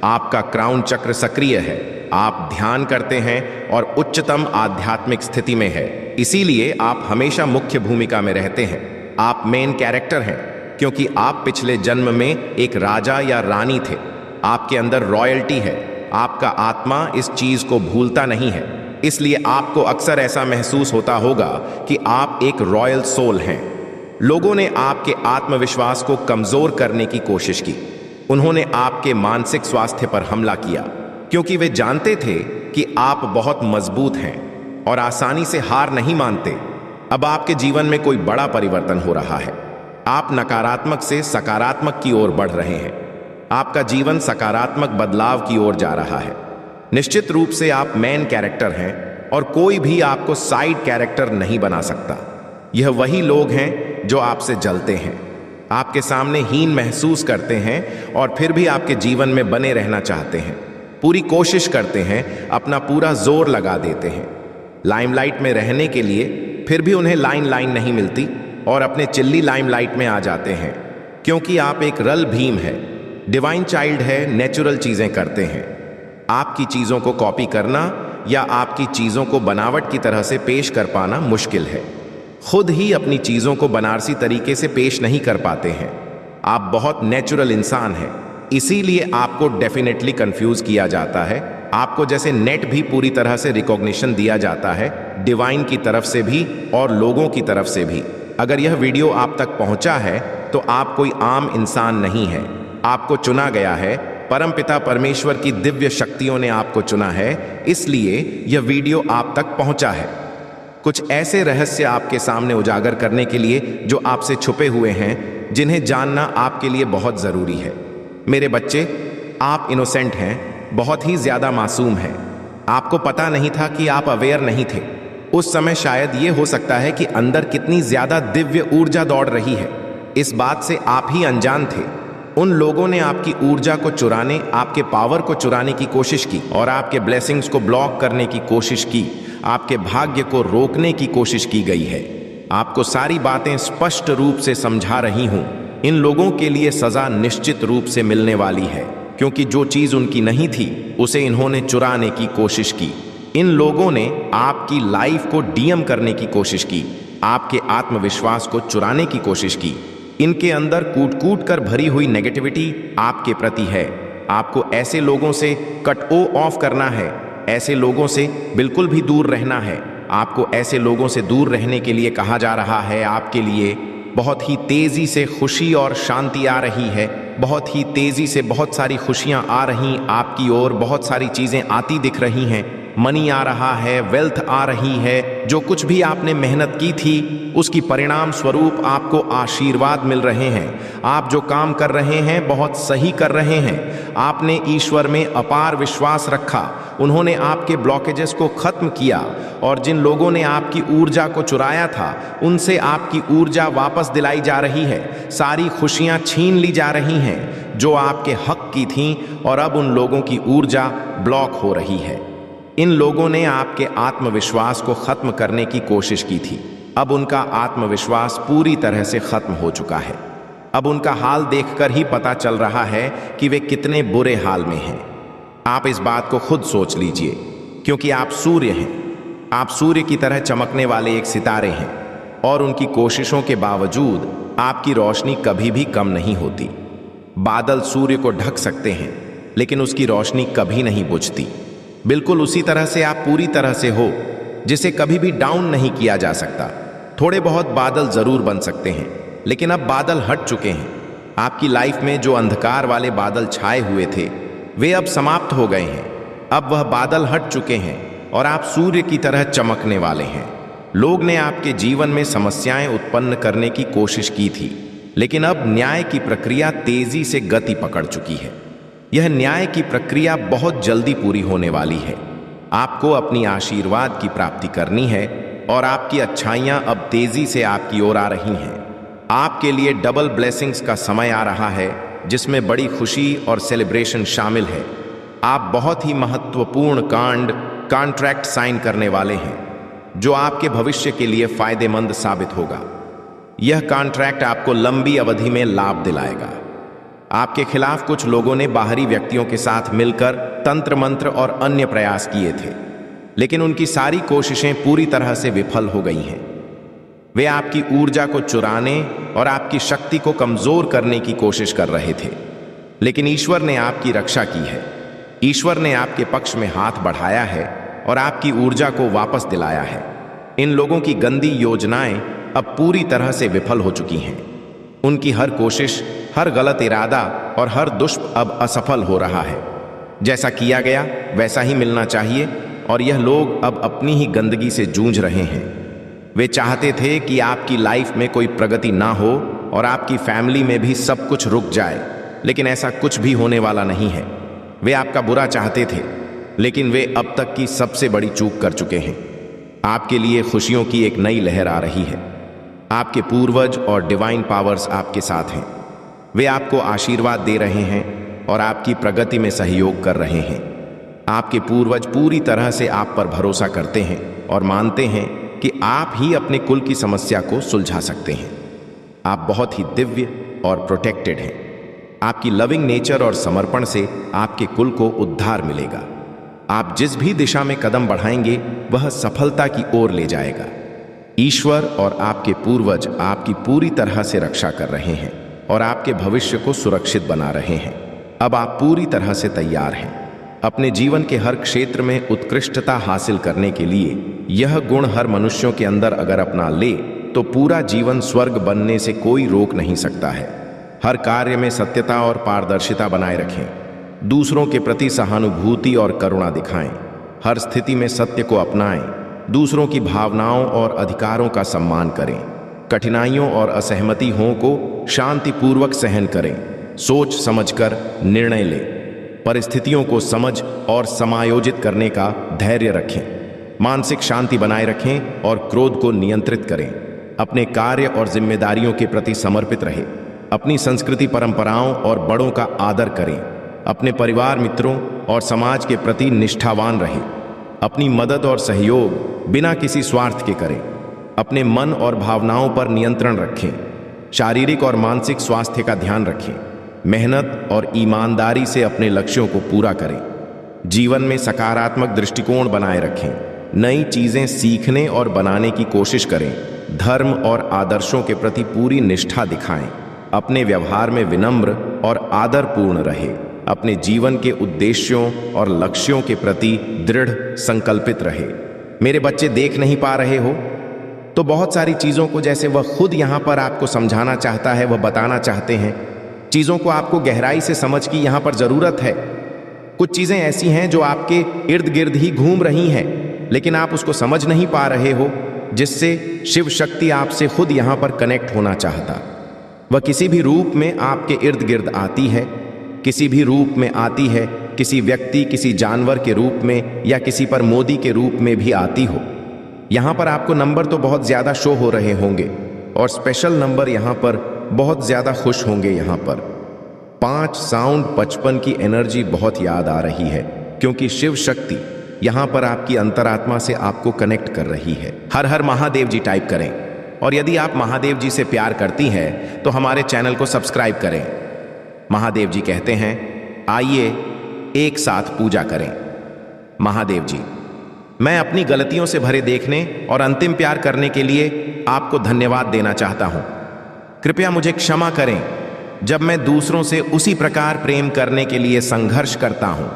आपका क्राउन चक्र सक्रिय है, आप ध्यान करते हैं और उच्चतम आध्यात्मिक स्थिति में है। इसीलिए आप हमेशा मुख्य भूमिका में रहते हैं। आप मेन कैरेक्टर हैं, क्योंकि आप पिछले जन्म में एक राजा या रानी थे। आपके अंदर रॉयल्टी है। आपका आत्मा इस चीज को भूलता नहीं है। इसलिए आपको अक्सर ऐसा महसूस होता होगा कि आप एक रॉयल सोल हैं। लोगों ने आपके आत्मविश्वास को कमजोर करने की कोशिश की। उन्होंने आपके मानसिक स्वास्थ्य पर हमला किया, क्योंकि वे जानते थे कि आप बहुत मजबूत हैं और आसानी से हार नहीं मानते। अब आपके जीवन में कोई बड़ा परिवर्तन हो रहा है। आप नकारात्मक से सकारात्मक की ओर बढ़ रहे हैं। आपका जीवन सकारात्मक बदलाव की ओर जा रहा है। निश्चित रूप से आप मेन कैरेक्टर हैं और कोई भी आपको साइड कैरेक्टर नहीं बना सकता। यह वही लोग हैं जो आपसे जलते हैं, आपके सामने हीन महसूस करते हैं और फिर भी आपके जीवन में बने रहना चाहते हैं। पूरी कोशिश करते हैं, अपना पूरा जोर लगा देते हैं लाइमलाइट में रहने के लिए, फिर भी उन्हें लाइन नहीं मिलती और अपने चिल्ली लाइमलाइट में आ जाते हैं। क्योंकि आप एक रल भीम है, डिवाइन चाइल्ड है, नेचुरल चीजें करते हैं। आपकी चीजों को कॉपी करना या आपकी चीजों को बनावट की तरह से पेश कर पाना मुश्किल है। खुद ही अपनी चीजों को बनारसी तरीके से पेश नहीं कर पाते हैं। आप बहुत नेचुरल इंसान हैं, इसीलिए आपको डेफिनेटली कंफ्यूज किया जाता है। आपको जैसे नेट भी पूरी तरह से रिकॉग्निशन दिया जाता है, डिवाइन की तरफ से भी और लोगों की तरफ से भी। अगर यह वीडियो आप तक पहुंचा है तो आप कोई आम इंसान नहीं है। आपको चुना गया है, परमपिता परमेश्वर की दिव्य शक्तियों ने आपको चुना है, इसलिए यह वीडियो आप तक पहुंचा है। कुछ ऐसे रहस्य आपके सामने उजागर करने के लिए जो आपसे छुपे हुए हैं, जिन्हें जानना आपके लिए बहुत जरूरी है। मेरे बच्चे, आप इनोसेंट हैं, बहुत ही ज्यादा मासूम हैं। आपको पता नहीं था कि आप अवेयर नहीं थे। उस समय शायद ये हो सकता है कि अंदर कितनी ज्यादा दिव्य ऊर्जा दौड़ रही है, इस बात से आप ही अनजान थे। उन लोगों ने आपकी ऊर्जा को चुराने, आपके पावर को चुराने की कोशिश की और आपके ब्लेसिंग्स को ब्लॉक करने की कोशिश की। आपके भाग्य को रोकने की कोशिश की गई है। आपको सारी बातें स्पष्ट रूप से समझा रही हूं। इन लोगों के लिए सजा निश्चित रूप से मिलने वाली है, क्योंकि जो चीज उनकी नहीं थी उसे इन्होंने चुराने की कोशिश की। इन लोगों ने आपकी लाइफ को डीएम करने की कोशिश की, आपके आत्मविश्वास को चुराने की कोशिश की। इनके अंदर कूट कूट कर भरी हुई नेगेटिविटी आपके प्रति है। आपको ऐसे लोगों से कट ऑफ करना है, ऐसे लोगों से बिल्कुल भी दूर रहना है। आपको ऐसे लोगों से दूर रहने के लिए कहा जा रहा है। आपके लिए बहुत ही तेजी से खुशी और शांति आ रही है। बहुत ही तेजी से बहुत सारी खुशियां आ रही आपकी ओर, बहुत सारी चीजें आती दिख रही हैं। मनी आ रहा है, वेल्थ आ रही है। जो कुछ भी आपने मेहनत की थी उसकी परिणाम स्वरूप आपको आशीर्वाद मिल रहे हैं। आप जो काम कर रहे हैं बहुत सही कर रहे हैं। आपने ईश्वर में अपार विश्वास रखा, उन्होंने आपके ब्लॉकेजेस को खत्म किया, और जिन लोगों ने आपकी ऊर्जा को चुराया था उनसे आपकी ऊर्जा वापस दिलाई जा रही है। सारी खुशियां छीन ली जा रही हैं जो आपके हक की थीं, और अब उन लोगों की ऊर्जा ब्लॉक हो रही है। इन लोगों ने आपके आत्मविश्वास को खत्म करने की कोशिश की थी। अब उनका आत्मविश्वास पूरी तरह से खत्म हो चुका है। अब उनका हाल देखकर ही पता चल रहा है कि वे कितने बुरे हाल में हैं। आप इस बात को खुद सोच लीजिए, क्योंकि आप सूर्य हैं। आप सूर्य की तरह चमकने वाले एक सितारे हैं, और उनकी कोशिशों के बावजूद आपकी रोशनी कभी भी कम नहीं होती। बादल सूर्य को ढक सकते हैं, लेकिन उसकी रोशनी कभी नहीं बुझती। बिल्कुल उसी तरह से आप पूरी तरह से हो, जिसे कभी भी डाउन नहीं किया जा सकता। थोड़े बहुत बादल जरूर बन सकते हैं, लेकिन अब बादल हट चुके हैं। आपकी लाइफ में जो अंधकार वाले बादल छाए हुए थे वे अब समाप्त हो गए हैं। अब वह बादल हट चुके हैं और आप सूर्य की तरह चमकने वाले हैं। लोग ने आपके जीवन में समस्याएं उत्पन्न करने की कोशिश की थी, लेकिन अब न्याय की प्रक्रिया तेजी से गति पकड़ चुकी है। यह न्याय की प्रक्रिया बहुत जल्दी पूरी होने वाली है। आपको अपनी आशीर्वाद की प्राप्ति करनी है, और आपकी अच्छाइयां अब तेजी से आपकी ओर आ रही हैं। आपके लिए डबल ब्लेसिंग्स का समय आ रहा है, जिसमें बड़ी खुशी और सेलिब्रेशन शामिल है। आप बहुत ही महत्वपूर्ण कॉन्ट्रैक्ट साइन करने वाले हैं, जो आपके भविष्य के लिए फायदेमंद साबित होगा। यह कॉन्ट्रैक्ट आपको लंबी अवधि में लाभ दिलाएगा। आपके खिलाफ कुछ लोगों ने बाहरी व्यक्तियों के साथ मिलकर तंत्र मंत्र और अन्य प्रयास किए थे, लेकिन उनकी सारी कोशिशें पूरी तरह से विफल हो गई हैं। वे आपकी ऊर्जा को चुराने और आपकी शक्ति को कमजोर करने की कोशिश कर रहे थे, लेकिन ईश्वर ने आपकी रक्षा की है। ईश्वर ने आपके पक्ष में हाथ बढ़ाया है और आपकी ऊर्जा को वापस दिलाया है। इन लोगों की गंदी योजनाएं अब पूरी तरह से विफल हो चुकी हैं। उनकी हर कोशिश, हर गलत इरादा और हर दुष्ट अब असफल हो रहा है। जैसा किया गया वैसा ही मिलना चाहिए, और यह लोग अब अपनी ही गंदगी से जूझ रहे हैं। वे चाहते थे कि आपकी लाइफ में कोई प्रगति ना हो और आपकी फैमिली में भी सब कुछ रुक जाए, लेकिन ऐसा कुछ भी होने वाला नहीं है। वे आपका बुरा चाहते थे, लेकिन वे अब तक की सबसे बड़ी चूक कर चुके हैं। आपके लिए खुशियों की एक नई लहर आ रही है। आपके पूर्वज और डिवाइन पावर्स आपके साथ हैं। वे आपको आशीर्वाद दे रहे हैं और आपकी प्रगति में सहयोग कर रहे हैं। आपके पूर्वज पूरी तरह से आप पर भरोसा करते हैं और मानते हैं कि आप ही अपने कुल की समस्या को सुलझा सकते हैं। आप बहुत ही दिव्य और प्रोटेक्टेड हैं। आपकी लविंग नेचर और समर्पण से आपके कुल को उद्धार मिलेगा। आप जिस भी दिशा में कदम बढ़ाएंगे वह सफलता की ओर ले जाएगा। ईश्वर और आपके पूर्वज आपकी पूरी तरह से रक्षा कर रहे हैं और आपके भविष्य को सुरक्षित बना रहे हैं। अब आप पूरी तरह से तैयार हैं। अपने जीवन के हर क्षेत्र में उत्कृष्टता हासिल करने के लिए यह गुण हर मनुष्यों के अंदर अगर अपना ले तो पूरा जीवन स्वर्ग बनने से कोई रोक नहीं सकता है। हर कार्य में सत्यता और पारदर्शिता बनाए रखें। दूसरों के प्रति सहानुभूति और करुणा दिखाएं। हर स्थिति में सत्य को अपनाएं। दूसरों की भावनाओं और अधिकारों का सम्मान करें। कठिनाइयों और असहमतियों को शांतिपूर्वक सहन करें। सोच समझकर निर्णय लें। परिस्थितियों को समझ और समायोजित करने का धैर्य रखें। मानसिक शांति बनाए रखें और क्रोध को नियंत्रित करें। अपने कार्य और जिम्मेदारियों के प्रति समर्पित रहें। अपनी संस्कृति, परंपराओं और बड़ों का आदर करें। अपने परिवार, मित्रों और समाज के प्रति निष्ठावान रहें। अपनी मदद और सहयोग बिना किसी स्वार्थ के करें। अपने मन और भावनाओं पर नियंत्रण रखें। शारीरिक और मानसिक स्वास्थ्य का ध्यान रखें। मेहनत और ईमानदारी से अपने लक्ष्यों को पूरा करें। जीवन में सकारात्मक दृष्टिकोण बनाए रखें। नई चीजें सीखने और बनाने की कोशिश करें। धर्म और आदर्शों के प्रति पूरी निष्ठा दिखाएं। अपने व्यवहार में विनम्र और आदरपूर्ण रहे। अपने जीवन के उद्देश्यों और लक्ष्यों के प्रति दृढ़ संकल्पित रहे। मेरे बच्चे देख नहीं पा रहे हो तो बहुत सारी चीजों को जैसे वह खुद यहां पर आपको समझाना चाहता है, वह बताना चाहते हैं। चीजों को आपको गहराई से समझ की यहां पर जरूरत है। कुछ चीजें ऐसी हैं जो आपके इर्द गिर्द ही घूम रही हैं, लेकिन आप उसको समझ नहीं पा रहे हो, जिससे शिव शक्ति आपसे खुद यहां पर कनेक्ट होना चाहता। वह किसी भी रूप में आपके इर्द गिर्द आती है, किसी भी रूप में आती है, किसी व्यक्ति, किसी जानवर के रूप में या किसी पर मोदी के रूप में भी आती हो। यहां पर आपको नंबर तो बहुत ज्यादा शो हो रहे होंगे और स्पेशल नंबर यहां पर बहुत ज्यादा खुश होंगे। यहां पर 5 साउंड 55 की एनर्जी बहुत याद आ रही है, क्योंकि शिव शक्ति यहां पर आपकी अंतरात्मा से आपको कनेक्ट कर रही है। हर हर महादेव जी टाइप करें, और यदि आप महादेव जी से प्यार करती हैं तो हमारे चैनल को सब्सक्राइब करें। महादेव जी कहते हैं, आइए एक साथ पूजा करें। महादेव जी, मैं अपनी गलतियों से भरे देखने और अंतिम प्यार करने के लिए आपको धन्यवाद देना चाहता हूं। कृपया मुझे क्षमा करें जब मैं दूसरों से उसी प्रकार प्रेम करने के लिए संघर्ष करता हूं।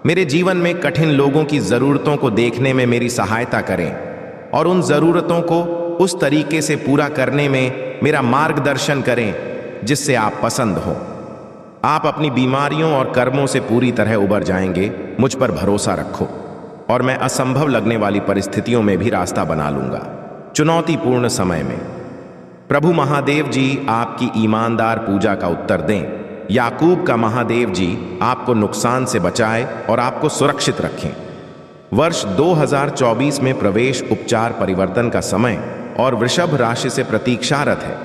मेरे जीवन में कठिन लोगों की जरूरतों को देखने में मेरी सहायता करें और उन जरूरतों को उस तरीके से पूरा करने में मेरा मार्गदर्शन करें जिससे आप पसंद हो। आप अपनी बीमारियों और कर्मों से पूरी तरह उबर जाएंगे। मुझ पर भरोसा रखो और मैं असंभव लगने वाली परिस्थितियों में भी रास्ता बना लूंगा। चुनौतीपूर्ण समय में प्रभु महादेव जी आपकी ईमानदार पूजा का उत्तर दें। याकूब का महादेव जी आपको नुकसान से बचाए और आपको सुरक्षित रखें। वर्ष 2024 में प्रवेश उपचार परिवर्तन का समय और वृषभ राशि से प्रतीक्षारत है।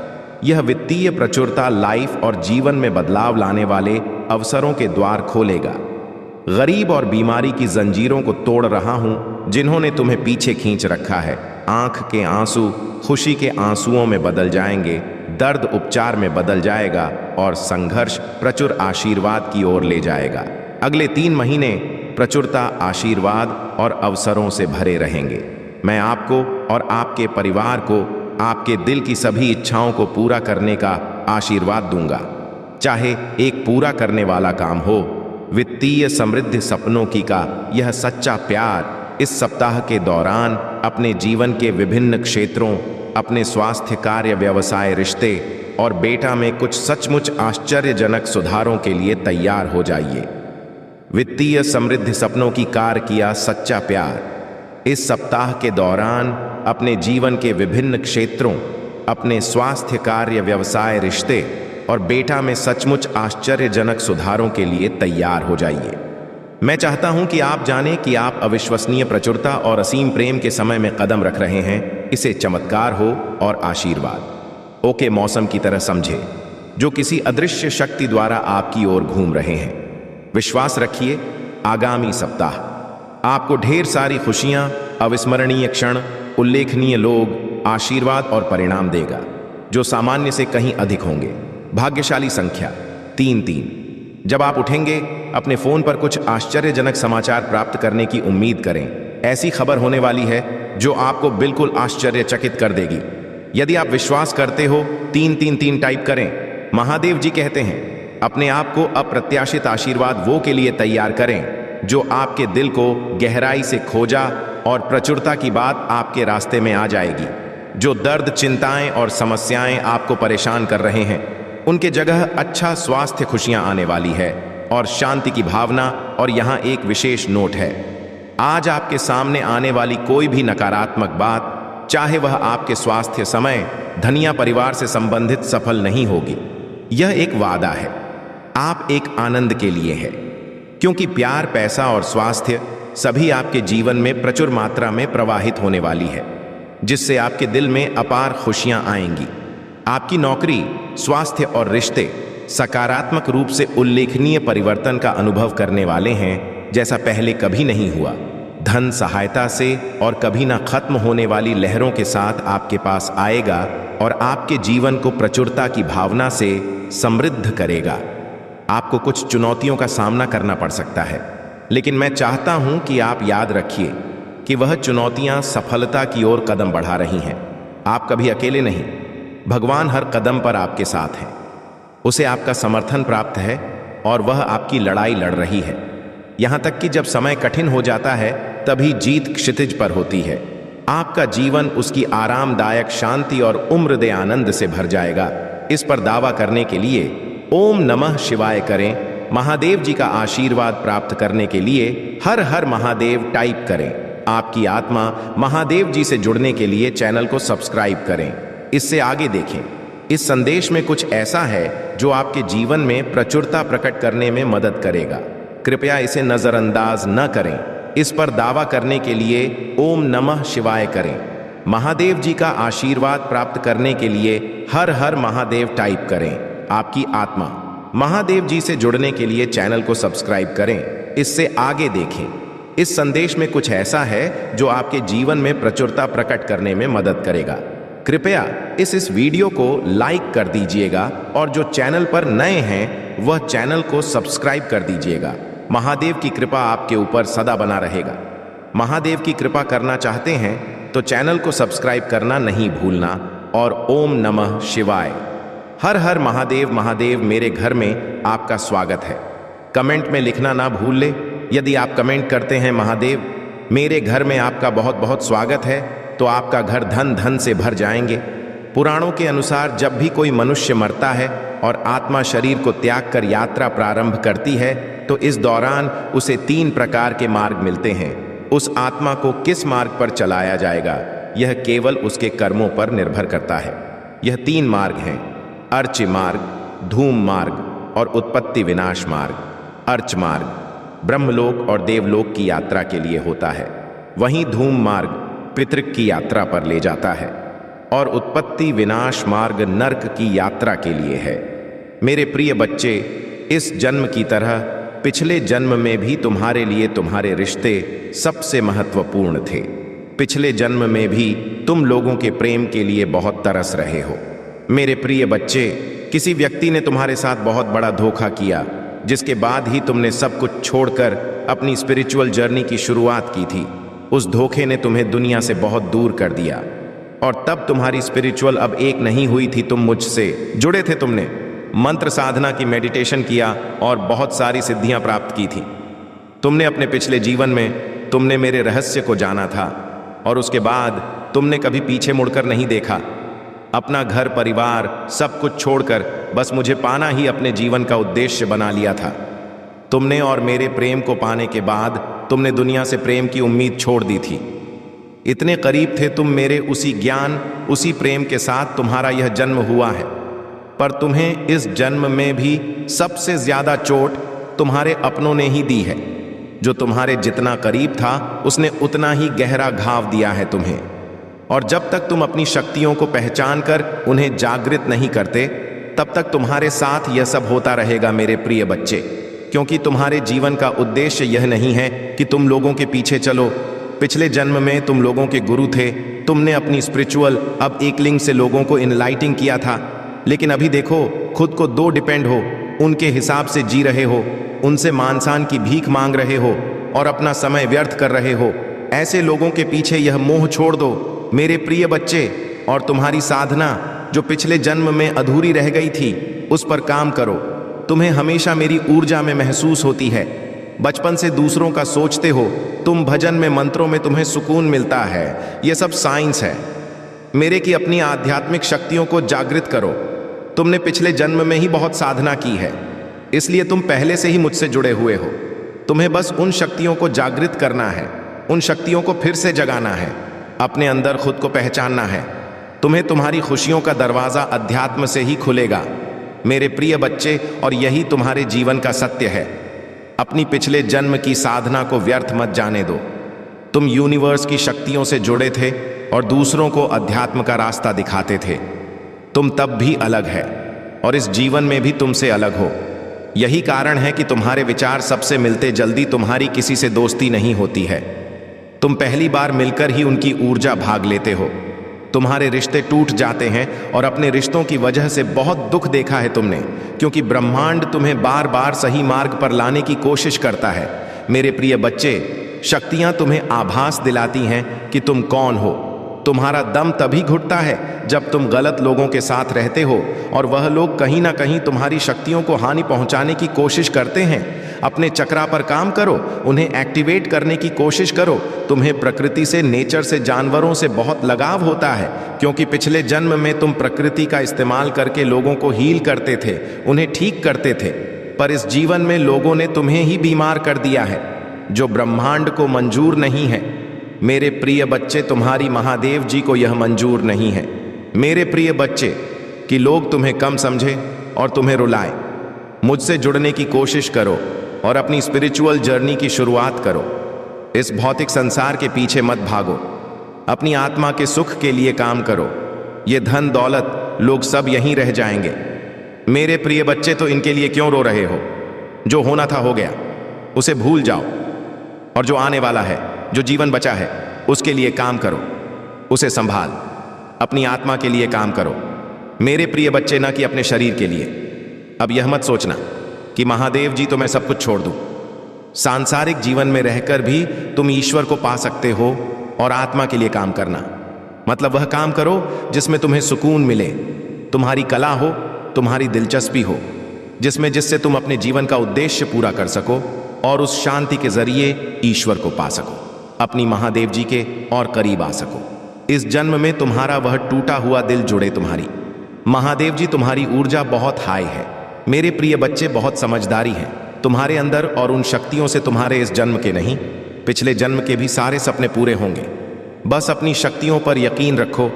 यह वित्तीय प्रचुरता, लाइफ और जीवन में बदलाव लाने वाले अवसरों के द्वार खोलेगा। गरीब और बीमारी की जंजीरों को तोड़ रहा हूं जिन्होंने तुम्हें पीछे खींच रखा है। आंख के आंसू खुशी के आंसुओं में बदल जाएंगे, दर्द उपचार में बदल जाएगा और संघर्ष प्रचुर आशीर्वाद की ओर ले जाएगा। अगले 3 महीने प्रचुरता, आशीर्वाद और अवसरों से भरे रहेंगे। मैं आपको और आपके परिवार को आपके दिल की सभी इच्छाओं को पूरा करने का आशीर्वाद दूंगा, चाहे एक पूरा करने वाला काम हो। वित्तीय समृद्धि सपनों की का यह सच्चा प्यार इस सप्ताह के दौरान अपने जीवन के विभिन्न क्षेत्रों, अपने स्वास्थ्य, कार्य, व्यवसाय, रिश्ते और बेटा में कुछ सचमुच आश्चर्यजनक सुधारों के लिए तैयार हो जाइए। वित्तीय समृद्धि सपनों की कार किया सच्चा प्यार इस सप्ताह के दौरान अपने जीवन के विभिन्न क्षेत्रों, अपने स्वास्थ्य, कार्य, व्यवसाय, रिश्ते और बेटा में सचमुच आश्चर्यजनक सुधारों के लिए तैयार हो जाइए। मैं चाहता हूं कि आप जानें कि आप अविश्वसनीय प्रचुरता और असीम प्रेम के समय में कदम रख रहे हैं। इसे चमत्कार हो और आशीर्वाद ओके मौसम की तरह समझे जो किसी अदृश्य शक्ति द्वारा आपकी ओर घूम रहे हैं। विश्वास रखिए, आगामी सप्ताह आपको ढेर सारी खुशियां, अविस्मरणीय क्षण, उल्लेखनीय लोग, आशीर्वाद और परिणाम देगा जो सामान्य से कहीं अधिक होंगे। भाग्यशाली संख्या 33। जब आप उठेंगे, अपने फोन पर कुछ आश्चर्यजनक समाचार प्राप्त करने की उम्मीद करें। ऐसी खबर होने वाली है जो आपको बिल्कुल आश्चर्यचकित कर देगी। यदि आप विश्वास करते हो, 333 टाइप करें। महादेव जी कहते हैं, अपने आप को अप्रत्याशित आशीर्वाद वो के लिए तैयार करें जो आपके दिल को गहराई से खोजा और प्रचुरता की बात आपके रास्ते में आ जाएगी। जो दर्द, चिंताएं और समस्याएं आपको परेशान कर रहे हैं, उनके जगह अच्छा स्वास्थ्य, खुशियां आने वाली है और शांति की भावना। और यहां एक विशेष नोट है, आज आपके सामने आने वाली कोई भी नकारात्मक बात, चाहे वह आपके स्वास्थ्य, समय, धनिया, परिवार से संबंधित, सफल नहीं होगी। यह एक वादा है, आप एक आनंद के लिए है, क्योंकि प्यार, पैसा और स्वास्थ्य सभी आपके जीवन में प्रचुर मात्रा में प्रवाहित होने वाली है, जिससे आपके दिल में अपार खुशियां आएंगी। आपकी नौकरी, स्वास्थ्य और रिश्ते सकारात्मक रूप से उल्लेखनीय परिवर्तन का अनुभव करने वाले हैं, जैसा पहले कभी नहीं हुआ। धन सहायता से और कभी ना खत्म होने वाली लहरों के साथ आपके पास आएगा और आपके जीवन को प्रचुरता की भावना से समृद्ध करेगा। आपको कुछ चुनौतियों का सामना करना पड़ सकता है, लेकिन मैं चाहता हूं कि आप याद रखिए कि वह चुनौतियां सफलता की ओर कदम बढ़ा रही हैं। आप कभी अकेले नहीं, भगवान हर कदम पर आपके साथ हैं। उसे आपका समर्थन प्राप्त है और वह आपकी लड़ाई लड़ रही है। यहां तक कि जब समय कठिन हो जाता है तभी जीत क्षितिज पर होती है। आपका जीवन उसकी आरामदायक शांति और उम्रदे आनंद से भर जाएगा। इस पर दावा करने के लिए ओम नमः शिवाय करें। महादेव जी का आशीर्वाद प्राप्त करने के लिए हर हर महादेव टाइप करें। आपकी आत्मा महादेव जी से जुड़ने के लिए चैनल को सब्सक्राइब करें। इससे आगे देखें। इस संदेश में कुछ ऐसा है जो आपके जीवन में प्रचुरता प्रकट करने में मदद करेगा। कृपया इसे नजरअंदाज न करें। इस पर दावा करने के लिए ओम नमः शिवाय करें। महादेव जी का आशीर्वाद प्राप्त करने के लिए हर हर महादेव टाइप करें। आपकी आत्मा महादेव जी से जुड़ने के लिए चैनल को सब्सक्राइब करें। इससे आगे देखें। इस संदेश में कुछ ऐसा है जो आपके जीवन में प्रचुरता प्रकट करने में मदद करेगा। कृपया इस वीडियो को लाइक कर दीजिएगा और जो चैनल पर नए हैं वह चैनल को सब्सक्राइब कर दीजिएगा। महादेव की कृपा आपके ऊपर सदा बना रहेगा। महादेव की कृपा करना चाहते हैं तो चैनल को सब्सक्राइब करना नहीं भूलना और ओम नमः शिवाय। हर हर महादेव। महादेव मेरे घर में आपका स्वागत है। कमेंट में लिखना ना भूल ले। यदि आप कमेंट करते हैं महादेव मेरे घर में आपका बहुत बहुत स्वागत है, तो आपका घर धन धन से भर जाएंगे। पुराणों के अनुसार जब भी कोई मनुष्य मरता है और आत्मा शरीर को त्याग कर यात्रा प्रारंभ करती है तो इस दौरान उसे 3 प्रकार के मार्ग मिलते हैं। उस आत्मा को किस मार्ग पर चलाया जाएगा यह केवल उसके कर्मों पर निर्भर करता है। यह 3 मार्ग हैं, अर्च मार्ग, धूम मार्ग और उत्पत्ति विनाश मार्ग। अर्च मार्ग ब्रह्मलोक और देवलोक की यात्रा के लिए होता है, वहीं धूम मार्ग पितृक की यात्रा पर ले जाता है और उत्पत्ति विनाश मार्ग नर्क की यात्रा के लिए है। मेरे प्रिय बच्चे, इस जन्म की तरह पिछले जन्म में भी तुम्हारे लिए तुम्हारे रिश्ते सबसे महत्वपूर्ण थे। पिछले जन्म में भी तुम लोगों के प्रेम के लिए बहुत तरस रहे हो। मेरे प्रिय बच्चे, किसी व्यक्ति ने तुम्हारे साथ बहुत बड़ा धोखा किया, जिसके बाद ही तुमने सब कुछ छोड़कर अपनी स्पिरिचुअल जर्नी की शुरुआत की थी। उस धोखे ने तुम्हें दुनिया से बहुत दूर कर दिया और तब तुम्हारी स्पिरिचुअल अब एक नहीं हुई थी। तुम मुझसे जुड़े थे, तुमने मंत्र साधना की, मेडिटेशन किया और बहुत सारी सिद्धियां प्राप्त की थी। तुमने अपने पिछले जीवन में तुमने मेरे रहस्य को जाना था और उसके बाद तुमने कभी पीछे मुड़कर नहीं देखा। अपना घर परिवार सब कुछ छोड़कर बस मुझे पाना ही अपने जीवन का उद्देश्य बना लिया था। तुमने और मेरे प्रेम को पाने के बाद तुमने दुनिया से प्रेम की उम्मीद छोड़ दी थी। इतने करीब थे तुम मेरे उसी ज्ञान, उसी प्रेम के साथ तुम्हारा यह जन्म हुआ है। पर तुम्हें इस जन्म में भी सबसे ज्यादा चोट तुम्हारे अपनों ने ही दी है। जो तुम्हारे जितना करीब था उसने उतना ही गहरा घाव दिया है तुम्हें। और जब तक तुम अपनी शक्तियों को पहचान कर उन्हें जागृत नहीं करते तब तक तुम्हारे साथ यह सब होता रहेगा मेरे प्रिय बच्चे। क्योंकि तुम्हारे जीवन का उद्देश्य यह नहीं है कि तुम लोगों के पीछे चलो। पिछले जन्म में तुम लोगों के गुरु थे। तुमने अपनी स्पिरिचुअल अब एकलिंग से लोगों को इनलाइटिंग किया था, लेकिन अभी देखो खुद को 2 डिपेंड हो, उनके हिसाब से जी रहे हो, उनसे मानसान की भीख मांग रहे हो और अपना समय व्यर्थ कर रहे हो। ऐसे लोगों के पीछे यह मोह छोड़ दो मेरे प्रिय बच्चे और तुम्हारी साधना जो पिछले जन्म में अधूरी रह गई थी उस पर काम करो। तुम्हें हमेशा मेरी ऊर्जा में महसूस होती है। बचपन से दूसरों का सोचते हो, तुम भजन में मंत्रों में तुम्हें सुकून मिलता है। यह सब साइंस है मेरे की अपनी आध्यात्मिक शक्तियों को जागृत करो। तुमने पिछले जन्म में ही बहुत साधना की है, इसलिए तुम पहले से ही मुझसे जुड़े हुए हो। तुम्हें बस उन शक्तियों को जागृत करना है, उन शक्तियों को फिर से जगाना है, अपने अंदर खुद को पहचानना है। तुम्हें तुम्हारी खुशियों का दरवाजा अध्यात्म से ही खुलेगा मेरे प्रिय बच्चे, और यही तुम्हारे जीवन का सत्य है। अपनी पिछले जन्म की साधना को व्यर्थ मत जाने दो। तुम यूनिवर्स की शक्तियों से जुड़े थे और दूसरों को अध्यात्म का रास्ता दिखाते थे। तुम तब भी अलग है और इस जीवन में भी तुमसे अलग हो। यही कारण है कि तुम्हारे विचार सबसे मिलते। जल्दी तुम्हारी किसी से दोस्ती नहीं होती है। तुम पहली बार मिलकर ही उनकी ऊर्जा भाग लेते हो। तुम्हारे रिश्ते टूट जाते हैं और अपने रिश्तों की वजह से बहुत दुख देखा है तुमने, क्योंकि ब्रह्मांड तुम्हें बार बार सही मार्ग पर लाने की कोशिश करता है। मेरे प्रिय बच्चे, शक्तियां तुम्हें आभास दिलाती हैं कि तुम कौन हो। तुम्हारा दम तभी घुटता है जब तुम गलत लोगों के साथ रहते हो और वह लोग कहीं ना कहीं तुम्हारी शक्तियों को हानि पहुंचाने की कोशिश करते हैं। अपने चक्रा पर काम करो, उन्हें एक्टिवेट करने की कोशिश करो। तुम्हें प्रकृति से, नेचर से, जानवरों से बहुत लगाव होता है, क्योंकि पिछले जन्म में तुम प्रकृति का इस्तेमाल करके लोगों को हील करते थे, उन्हें ठीक करते थे। पर इस जीवन में लोगों ने तुम्हें ही बीमार कर दिया है, जो ब्रह्मांड को मंजूर नहीं है। मेरे प्रिय बच्चे, तुम्हारी महादेव जी को यह मंजूर नहीं है, मेरे प्रिय बच्चे, कि लोग तुम्हें कम समझे और तुम्हें रुलाएं। मुझसे जुड़ने की कोशिश करो और अपनी स्पिरिचुअल जर्नी की शुरुआत करो। इस भौतिक संसार के पीछे मत भागो, अपनी आत्मा के सुख के लिए काम करो। ये धन दौलत लोग सब यहीं रह जाएंगे। मेरे प्रिय बच्चे, तो इनके लिए क्यों रो रहे हो? जो होना था हो गया, उसे भूल जाओ। और जो आने वाला है, जो जीवन बचा है, उसके लिए काम करो, उसे संभाल। अपनी आत्मा के लिए काम करो मेरे प्रिय बच्चे, ना कि अपने शरीर के लिए। अब यह मत सोचना कि महादेव जी तो मैं सब कुछ छोड़ दूं। सांसारिक जीवन में रहकर भी तुम ईश्वर को पा सकते हो और आत्मा के लिए काम करना। मतलब वह काम करो जिसमें तुम्हें सुकून मिले, तुम्हारी कला हो, तुम्हारी दिलचस्पी हो, जिससे तुम अपने जीवन का उद्देश्य पूरा कर सको और उस शांति के जरिए ईश्वर को पा सको, अपनी महादेव जी के और करीब आ सको। इस जन्म में तुम्हारा वह टूटा हुआ दिल जुड़े तुम्हारी। महादेव जी, तुम्हारी ऊर्जा बहुत हाई है। मेरे प्रिय बच्चे, बहुत समझदारी है तुम्हारे अंदर, और उन शक्तियों से तुम्हारे इस जन्म के नहीं, पिछले जन्म के भी सारे सपने पूरे होंगे। बस अपनी शक्तियों पर यकीन रखो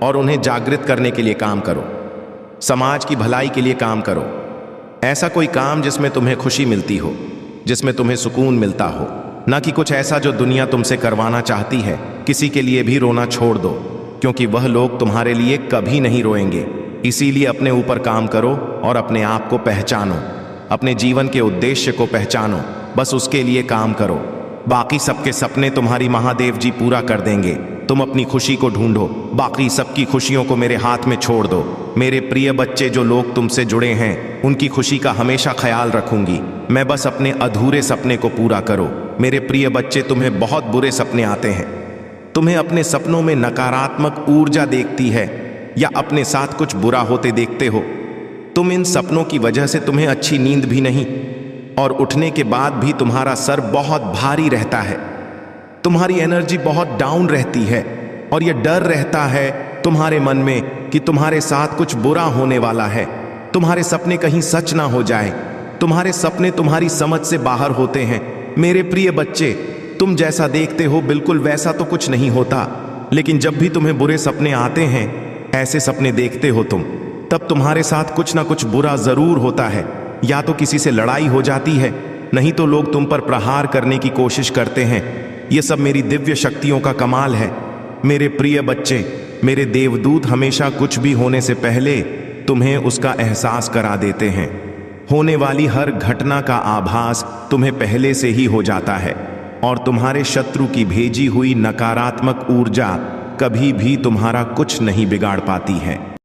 और उन्हें जागृत करने के लिए काम करो। समाज की भलाई के लिए काम करो। ऐसा कोई काम जिसमें तुम्हें खुशी मिलती हो, जिसमें तुम्हें सुकून मिलता हो, ना कि कुछ ऐसा जो दुनिया तुमसे करवाना चाहती है। किसी के लिए भी रोना छोड़ दो, क्योंकि वह लोग तुम्हारे लिए कभी नहीं रोएंगे। इसीलिए अपने ऊपर काम करो और अपने आप को पहचानो, अपने जीवन के उद्देश्य को पहचानो, बस उसके लिए काम करो। बाकी सबके सपने तुम्हारी महादेव जी पूरा कर देंगे। तुम अपनी खुशी को ढूंढो, बाकी सबकी खुशियों को मेरे हाथ में छोड़ दो। मेरे प्रिय बच्चे, जो लोग तुमसे जुड़े हैं, उनकी खुशी का हमेशा ख्याल रखूंगी मैं। बस अपने अधूरे सपने को पूरा करो। मेरे प्रिय बच्चे, तुम्हें बहुत बुरे सपने आते हैं, तुम्हें अपने सपनों में नकारात्मक ऊर्जा देखती है या अपने साथ कुछ बुरा होते देखते हो। तुम इन सपनों की वजह से तुम्हें अच्छी नींद भी नहीं, और उठने के बाद भी तुम्हारा सर बहुत भारी रहता है। तुम्हारी एनर्जी बहुत डाउन रहती है और यह डर रहता है तुम्हारे मन में कि तुम्हारे साथ कुछ बुरा होने वाला है। तुम्हारे सपने कहीं सच ना हो जाए। तुम्हारे सपने तुम्हारी समझ से बाहर होते हैं। मेरे प्रिय बच्चे, तुम जैसा देखते हो बिल्कुल वैसा तो कुछ नहीं होता, लेकिन जब भी तुम्हें बुरे सपने आते हैं, ऐसे सपने देखते हो तुम, तब तुम्हारे साथ कुछ ना कुछ बुरा जरूर होता है। या तो किसी से लड़ाई हो जाती है, नहीं तो लोग तुम पर प्रहार करने की कोशिश करते हैं। यह सब मेरी दिव्य शक्तियों का कमाल है। मेरे प्रिय बच्चे, मेरे देवदूत हमेशा कुछ भी होने से पहले तुम्हें उसका एहसास करा देते हैं। होने वाली हर घटना का आभास तुम्हें पहले से ही हो जाता है, और तुम्हारे शत्रु की भेजी हुई नकारात्मक ऊर्जा कभी भी तुम्हारा कुछ नहीं बिगाड़ पाती है।